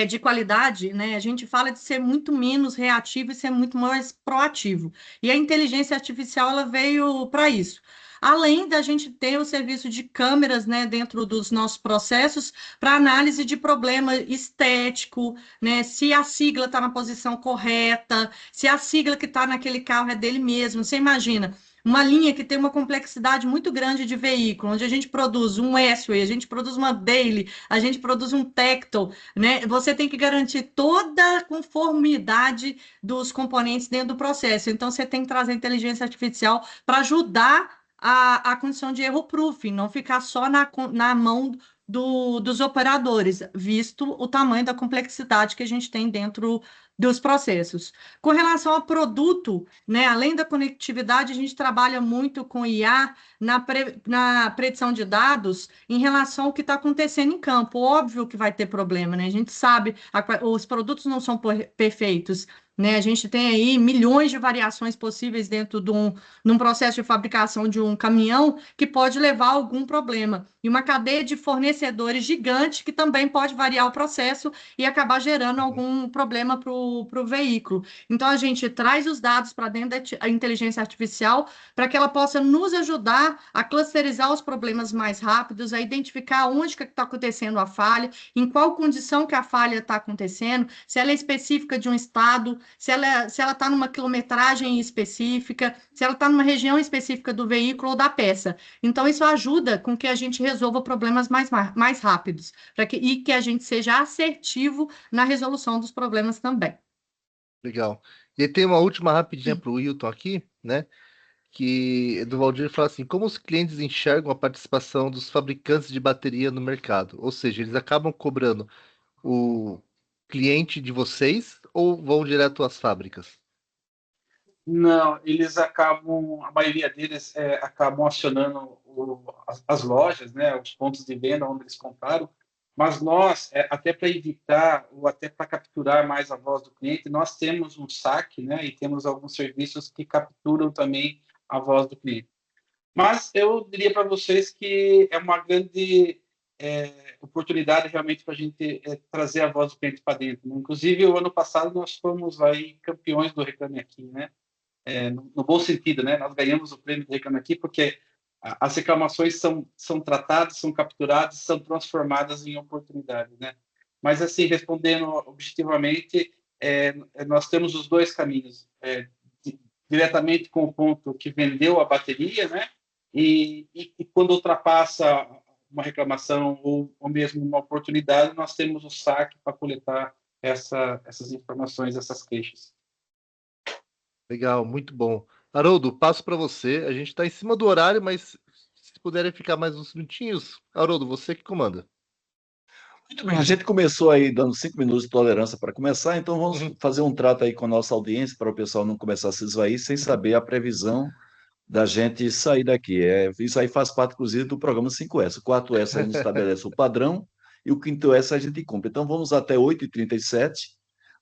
de qualidade, né, a gente fala de ser muito menos reativo e ser muito mais proativo. E a inteligência artificial ela veio para isso. Além da gente ter o serviço de câmeras, né, dentro dos nossos processos para análise de problema estético, né, se a sigla está na posição correta, se a sigla que está naquele carro é dele mesmo. Você imagina, uma linha que tem uma complexidade muito grande de veículo, onde a gente produz um S-Way, a gente produz uma Daily, a gente produz um Tactile, né? Você tem que garantir toda a conformidade dos componentes dentro do processo. Então, você tem que trazer inteligência artificial para ajudar a condição de erro proofing, não ficar só na mão dos operadores, visto o tamanho da complexidade que a gente tem dentro dos processos. Com relação ao produto, né, além da conectividade, a gente trabalha muito com IA na predição de dados em relação ao que está acontecendo em campo. Óbvio que vai ter problema, né? A gente sabe, os produtos não são perfeitos, né? A gente tem aí milhões de variações possíveis dentro num processo de fabricação de um caminhão que pode levar a algum problema. E uma cadeia de fornecedores gigante que também pode variar o processo e acabar gerando algum problema para o veículo. Então, a gente traz os dados para dentro da inteligência artificial para que ela possa nos ajudar a clusterizar os problemas mais rápidos, a identificar onde que está acontecendo a falha, em qual condição que a falha está acontecendo, se ela é específica de um estado, se ela está numa quilometragem específica, se ela está numa região específica do veículo ou da peça. Então, isso ajuda com que a gente resolva problemas mais rápidos, e que a gente seja assertivo na resolução dos problemas também. Legal. E aí tem uma última rapidinha para o Wilton aqui, né? Que do Valdir fala assim: como os clientes enxergam a participação dos fabricantes de bateria no mercado? Ou seja, eles acabam cobrando o cliente de vocês ou vão direto às fábricas? Não, eles acabam, a maioria deles acabam acionando as lojas, né, os pontos de venda onde eles compraram, mas nós, até para evitar ou até para capturar mais a voz do cliente, nós temos um saque, né, e temos alguns serviços que capturam também a voz do cliente. Mas eu diria para vocês que é uma grande oportunidade realmente para a gente trazer a voz do cliente para dentro, né? Inclusive, o ano passado nós fomos aí campeões do Reclame Aqui, né? No bom sentido, né? Nós ganhamos o prêmio do Reclame Aqui porque as reclamações são tratadas, são capturadas, são transformadas em oportunidades, né? Mas, assim, respondendo objetivamente, nós temos os dois caminhos. Diretamente com o ponto que vendeu a bateria, né? E quando ultrapassa uma reclamação ou mesmo uma oportunidade, nós temos o saque para coletar essas informações, essas queixas. Legal, muito bom. Haroldo, passo para você. A gente está em cima do horário, mas se puderem ficar mais uns minutinhos, Haroldo, você que comanda. Muito bem, a gente começou aí dando 5 minutos de tolerância para começar, então vamos fazer um trato aí com a nossa audiência para o pessoal não começar a se esvair sem saber a previsão da gente sair daqui. Isso aí faz parte, inclusive, do programa 5S. O 4S aí nos estabelece o padrão e o 5º a gente cumpre. Então vamos até 8h37,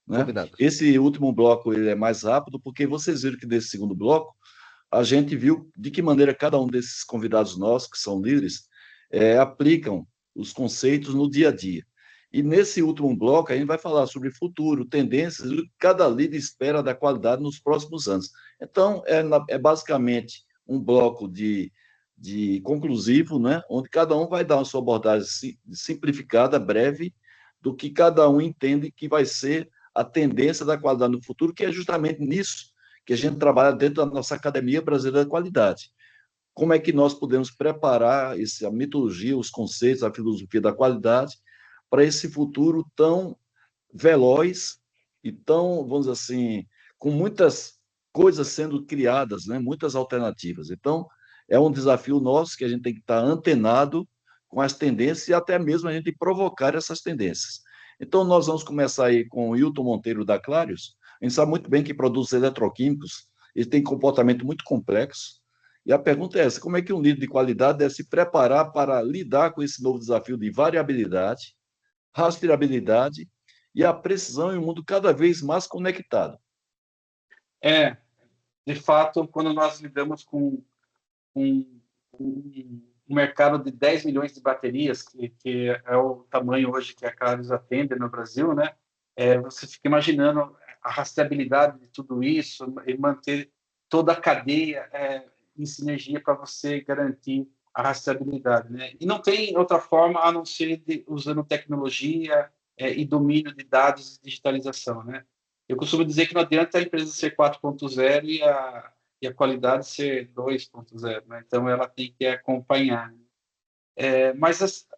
né? Combinado. Esse último bloco ele é mais rápido, porque vocês viram que desse segundo bloco a gente viu de que maneira cada um desses convidados nossos, que são líderes, aplicam os conceitos no dia a dia. E nesse último bloco, a gente vai falar sobre futuro, tendências, o que cada líder espera da qualidade nos próximos anos. Então, é basicamente um bloco de conclusivo, né? Onde cada um vai dar a sua abordagem simplificada, breve, do que cada um entende que vai ser a tendência da qualidade no futuro, que é justamente nisso que a gente trabalha dentro da nossa Academia Brasileira da Qualidade. Como é que nós podemos preparar a metodologia, os conceitos, a filosofia da qualidade para esse futuro tão veloz e tão, vamos dizer assim, com muitas coisas sendo criadas, né? Muitas alternativas. Então, é um desafio nosso que a gente tem que estar antenado com as tendências e até mesmo a gente provocar essas tendências. Então, nós vamos começar aí com o Wilton Monteiro da Clarios. A gente sabe muito bem que produtos eletroquímicos eles têm comportamento muito complexo. E a pergunta é essa: como é que um líder de qualidade deve se preparar para lidar com esse novo desafio de variabilidade, rastreabilidade e a precisão em um mundo cada vez mais conectado? De fato, quando nós lidamos com um mercado de 10 milhões de baterias, que é o tamanho hoje que a Clarios atende no Brasil, né? Você fica imaginando a rastreabilidade de tudo isso e manter toda a cadeia em sinergia para você garantir a rastreabilidade, né? E não tem outra forma a não ser usando tecnologia e domínio de dados e digitalização, né? Eu costumo dizer que não adianta a empresa ser 4.0 e a qualidade ser 2.0, né? Então ela tem que acompanhar.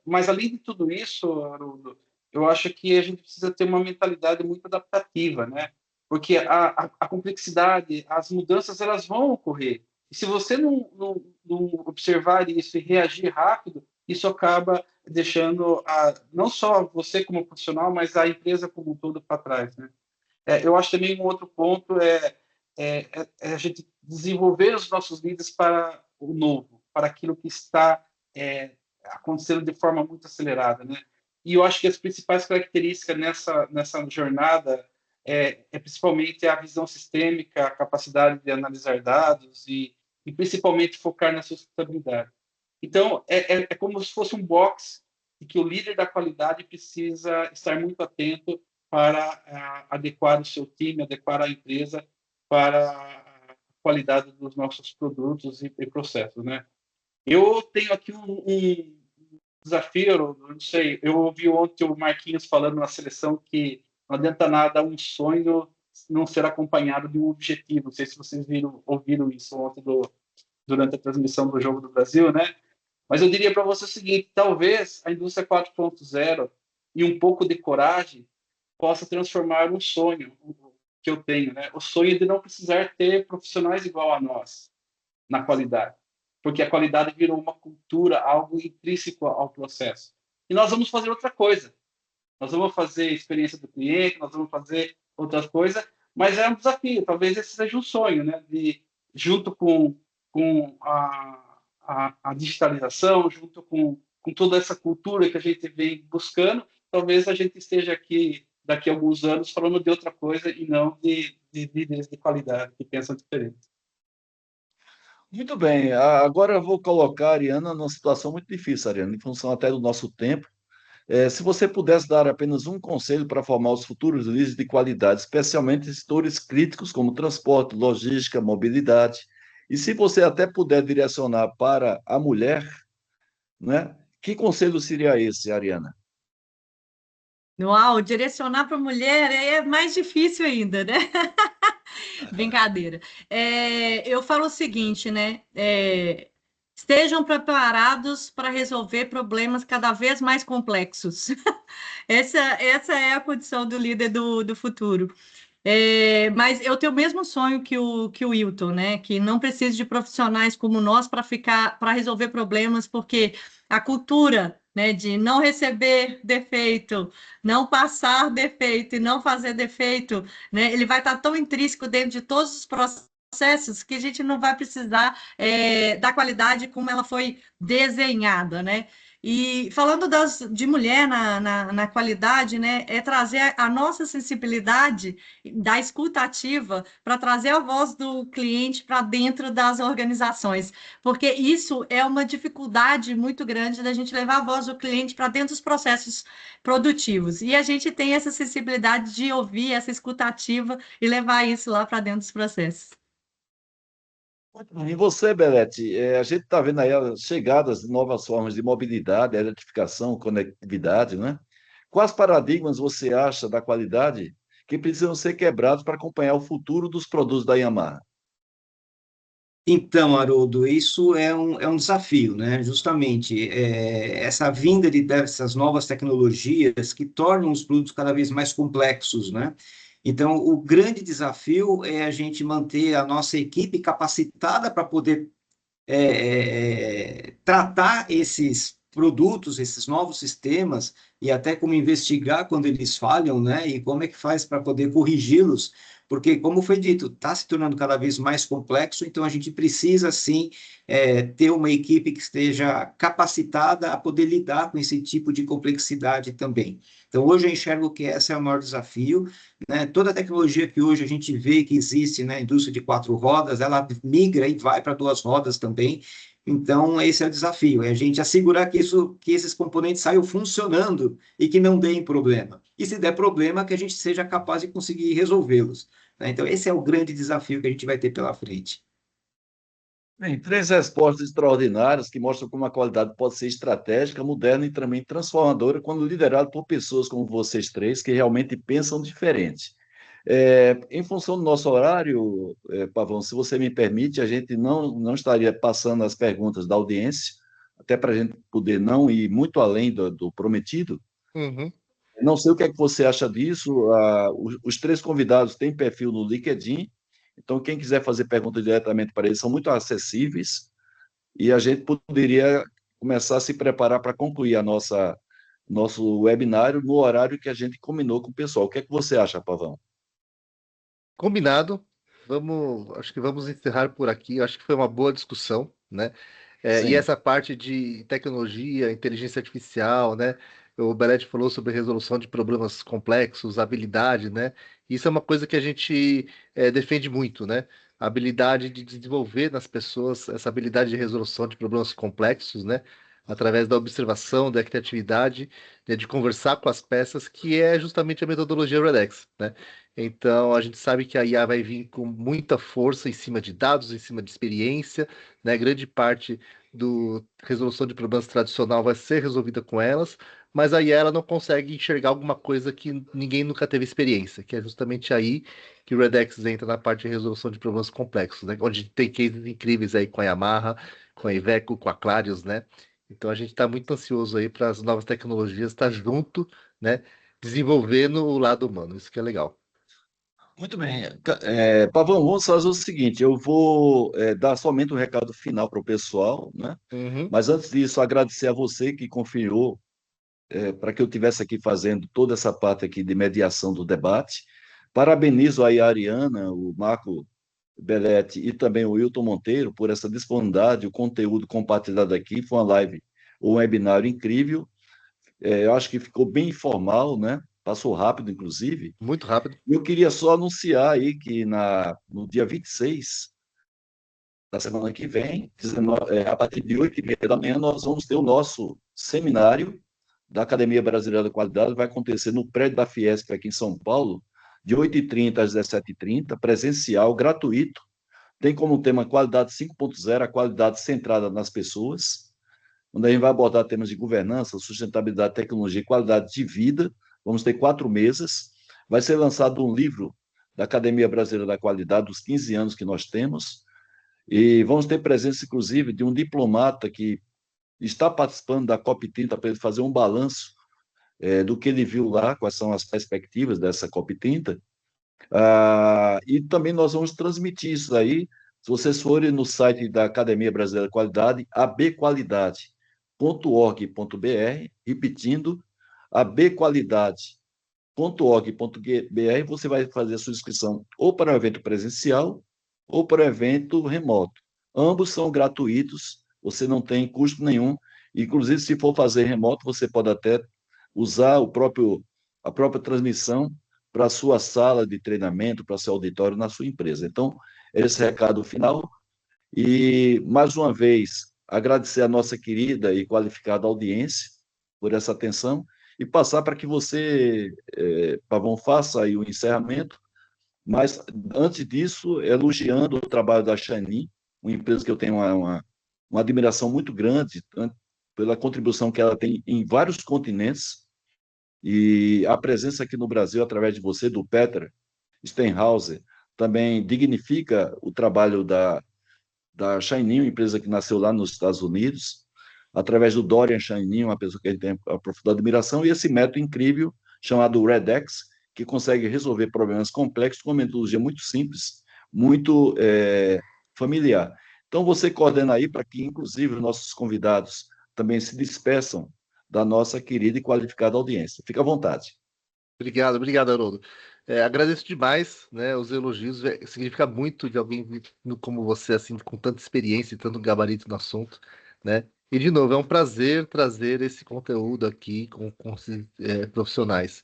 Mas além de tudo isso, Haroldo, eu acho que a gente precisa ter uma mentalidade muito adaptativa, né? Porque a complexidade, as mudanças, elas vão ocorrer. E se você não observar isso e reagir rápido, isso acaba deixando não só você como profissional, mas a empresa como um todo para trás, né? Eu acho também um outro ponto a gente desenvolver os nossos líderes para o novo, para aquilo que está acontecendo de forma muito acelerada, né? E eu acho que as principais características nessa jornada principalmente a visão sistêmica, a capacidade de analisar dados e principalmente focar na sustentabilidade. Então, é como se fosse um box em que o líder da qualidade precisa estar muito atento para adequar o seu time, adequar a empresa para a qualidade dos nossos produtos e processos, né? Eu tenho aqui um desafio, eu não sei, eu ouvi ontem o Marquinhos falando na seleção que não adianta nada um sonho não ser acompanhado de um objetivo. Não sei se vocês ouviram isso ontem durante a transmissão do Jogo do Brasil, né? Mas eu diria para você o seguinte, talvez a indústria 4.0 e um pouco de coragem possa transformar um sonho que eu tenho, né? O sonho de não precisar ter profissionais igual a nós na qualidade, porque a qualidade virou uma cultura, algo intrínseco ao processo. E nós vamos fazer outra coisa. Nós vamos fazer experiência do cliente, nós vamos fazer outras coisas, mas é um desafio. Talvez esse seja um sonho, né? De, junto com a digitalização, junto com toda essa cultura que a gente vem buscando, talvez a gente esteja aqui daqui a alguns anos falando de outra coisa e não de líderes de qualidade que pensam diferente. Muito bem, agora eu vou colocar a Ariana numa situação muito difícil, Ariana, em função até do nosso tempo. Se você pudesse dar apenas um conselho para formar os futuros líderes de qualidade, especialmente em setores críticos como transporte, logística, mobilidade, e se você até puder direcionar para a mulher, né? Que conselho seria esse, Ariana? Uau, direcionar para a mulher é mais difícil ainda, né? Brincadeira. Eu falo o seguinte, né? Estejam preparados para resolver problemas cada vez mais complexos. Essa é a condição do líder do futuro. Mas eu tenho o mesmo sonho que o Wilton, né? Que não precisa de profissionais como nós para resolver problemas, porque a cultura, né, de não receber defeito, não passar defeito e não fazer defeito, né, ele vai estar tão intrínseco dentro de todos os processos que a gente não vai precisar da qualidade como ela foi desenhada, né? E falando de mulher na qualidade, né, é trazer a nossa sensibilidade da escuta ativa para trazer a voz do cliente para dentro das organizações, porque isso é uma dificuldade muito grande da gente levar a voz do cliente para dentro dos processos produtivos. E a gente tem essa sensibilidade de ouvir essa escuta ativa e levar isso lá para dentro dos processos. Muito bem. E você, Belete, a gente está vendo aí as chegadas de novas formas de mobilidade, eletrificação, conectividade, né? Quais paradigmas você acha da qualidade que precisam ser quebrados para acompanhar o futuro dos produtos da Yamaha? Então, Haroldo, isso é um desafio, né? Justamente, essa vinda dessas novas tecnologias que tornam os produtos cada vez mais complexos, né? Então, o grande desafio é a gente manter a nossa equipe capacitada para poder tratar esses produtos, esses novos sistemas, e até como investigar quando eles falham, né? E como é que faz para poder corrigi-los, porque, como foi dito, está se tornando cada vez mais complexo, então a gente precisa, sim, ter uma equipe que esteja capacitada a poder lidar com esse tipo de complexidade também. Então, hoje eu enxergo que esse é o maior desafio, né? Toda a tecnologia que hoje a gente vê que existe na indústria de 4 rodas, ela migra e vai para 2 rodas também. Então, esse é o desafio, é a gente assegurar que esses componentes saiam funcionando e que não deem problema. E se der problema, que a gente seja capaz de conseguir resolvê-los, né? Então, esse é o grande desafio que a gente vai ter pela frente. Bem, 3 respostas extraordinárias que mostram como a qualidade pode ser estratégica, moderna e também transformadora quando liderada por pessoas como vocês três, que realmente pensam diferente. Em função do nosso horário, Pavão, se você me permite, a gente não estaria passando as perguntas da audiência, até para a gente poder não ir muito além do prometido. Uhum. Não sei o que é que você acha disso. Os 3 convidados têm perfil no LinkedIn, então quem quiser fazer perguntas diretamente para eles são muito acessíveis e a gente poderia começar a se preparar para concluir nosso webinário no horário que a gente combinou com o pessoal. O que é que você acha, Pavão? Combinado. Acho que vamos encerrar por aqui. Acho que foi uma boa discussão, né? E Sim. essa parte de tecnologia, inteligência artificial, né? O Belete falou sobre resolução de problemas complexos, habilidade, né? Isso é uma coisa que a gente defende muito, né? A habilidade de desenvolver nas pessoas essa habilidade de resolução de problemas complexos, né? Através da observação, da criatividade, né? De conversar com as peças, que é justamente a metodologia Redex, né? Então, a gente sabe que a IA vai vir com muita força em cima de dados, em cima de experiência, né? Grande parte do resolução de problemas tradicional vai ser resolvida com elas, mas aí ela não consegue enxergar alguma coisa que ninguém nunca teve experiência, que é justamente aí que o Redex entra na parte de resolução de problemas complexos, né? Onde tem cases incríveis aí com a Yamaha, com a Iveco, com a Clarios, né? Então a gente está muito ansioso aí para as novas tecnologias estar junto, né? Desenvolvendo o lado humano. Isso que é legal. Muito bem. Pavão, vamos fazer o seguinte: eu vou dar somente um recado final para o pessoal, né? Uhum. Mas antes disso, agradecer a você que confiou para que eu estivesse aqui fazendo toda essa parte aqui de mediação do debate. Parabenizo aí a Ariana, o Marco Belletti e também o Wilton Monteiro por essa disponibilidade, o conteúdo compartilhado aqui. Foi uma live, um webinário incrível. Eu acho que ficou bem informal, né? Passou rápido, inclusive. Muito rápido. Eu queria só anunciar aí que no dia 26 da semana que vem, a partir de 8h30 da manhã, nós vamos ter o nosso seminário da Academia Brasileira da Qualidade. Vai acontecer no prédio da Fiesp, aqui em São Paulo, de 8h30 às 17h30, presencial, gratuito. Tem como tema Qualidade 5.0, a qualidade centrada nas pessoas, onde a gente vai abordar temas de governança, sustentabilidade, tecnologia e qualidade de vida. Vamos ter 4 mesas. Vai ser lançado um livro da Academia Brasileira da Qualidade, dos 15 anos que nós temos, e vamos ter presença, inclusive, de um diplomata que está participando da COP30 para ele fazer um balanço do que ele viu lá, quais são as perspectivas dessa COP30. E também nós vamos transmitir isso aí. Se vocês forem no site da Academia Brasileira de Qualidade, abqualidade.org.br, repetindo, abqualidade.org.br, você vai fazer a sua inscrição ou para o evento presencial ou para o evento remoto. Ambos são gratuitos, você não tem custo nenhum. Inclusive, se for fazer remoto, você pode até usar a própria transmissão para a sua sala de treinamento, para seu auditório na sua empresa. Então, esse recado final. E, mais uma vez, agradecer a nossa querida e qualificada audiência por essa atenção e passar para que você, Pavão, faça aí o encerramento, mas, antes disso, elogiando o trabalho da Shani, uma empresa que eu tenho uma admiração muito grande pela contribuição que ela tem em vários continentes, e a presença aqui no Brasil, através de você, do Peter Stenhauser, também dignifica o trabalho da Shaininho, empresa que nasceu lá nos Estados Unidos, através do Dorian Shaininho, uma pessoa que a gente tem a profunda admiração, e esse método incrível chamado REDX, que consegue resolver problemas complexos com uma metodologia muito simples, muito familiar. Então, você coordena aí para que, inclusive, os nossos convidados também se despeçam da nossa querida e qualificada audiência. Fica à vontade. Obrigado, Haroldo. Agradeço demais, né, os elogios. Significa muito de alguém como você, assim, com tanta experiência e tanto gabarito no assunto, né? E, de novo, é um prazer trazer esse conteúdo aqui com esses profissionais.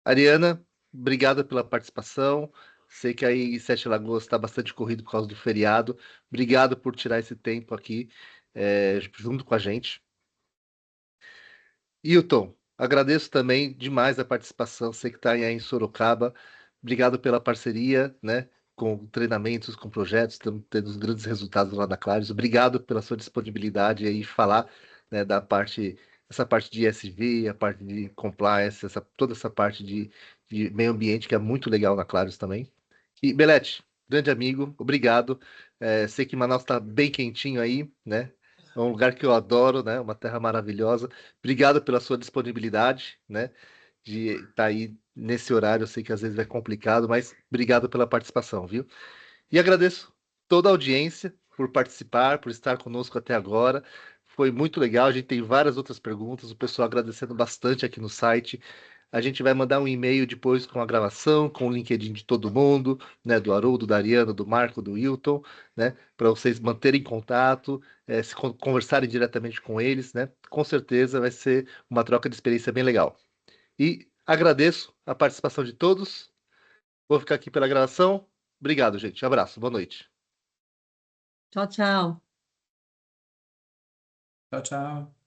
Ariana, obrigado pela participação. Sei que aí em Sete Lagoas está bastante corrido por causa do feriado. Obrigado por tirar esse tempo aqui, junto com a gente. Hilton, agradeço também demais a participação. Sei que está aí em Sorocaba. Obrigado pela parceria, né? Com treinamentos, com projetos, estamos tendo os grandes resultados lá da Clarios. Obrigado pela sua disponibilidade aí falar, né, essa parte de ESG, a parte de compliance, toda essa parte de meio ambiente que é muito legal na Clarios também. E Belete, grande amigo, obrigado. Sei que Manaus está bem quentinho aí, né? É um lugar que eu adoro, né? Uma terra maravilhosa. Obrigado pela sua disponibilidade, né? De estar aí nesse horário. Eu sei que às vezes é complicado, mas obrigado pela participação, viu? E agradeço toda a audiência por participar, por estar conosco até agora. Foi muito legal. A gente tem várias outras perguntas. O pessoal agradecendo bastante aqui no site. A gente vai mandar um e-mail depois com a gravação, com o LinkedIn de todo mundo, né? Do Haroldo, da Ariana, do Marco, do Wilton, né? Para vocês manterem contato, se conversarem diretamente com eles, né? Com certeza vai ser uma troca de experiência bem legal. E agradeço a participação de todos. Vou ficar aqui pela gravação. Obrigado, gente. Abraço. Boa noite. Tchau, tchau. Tchau, tchau.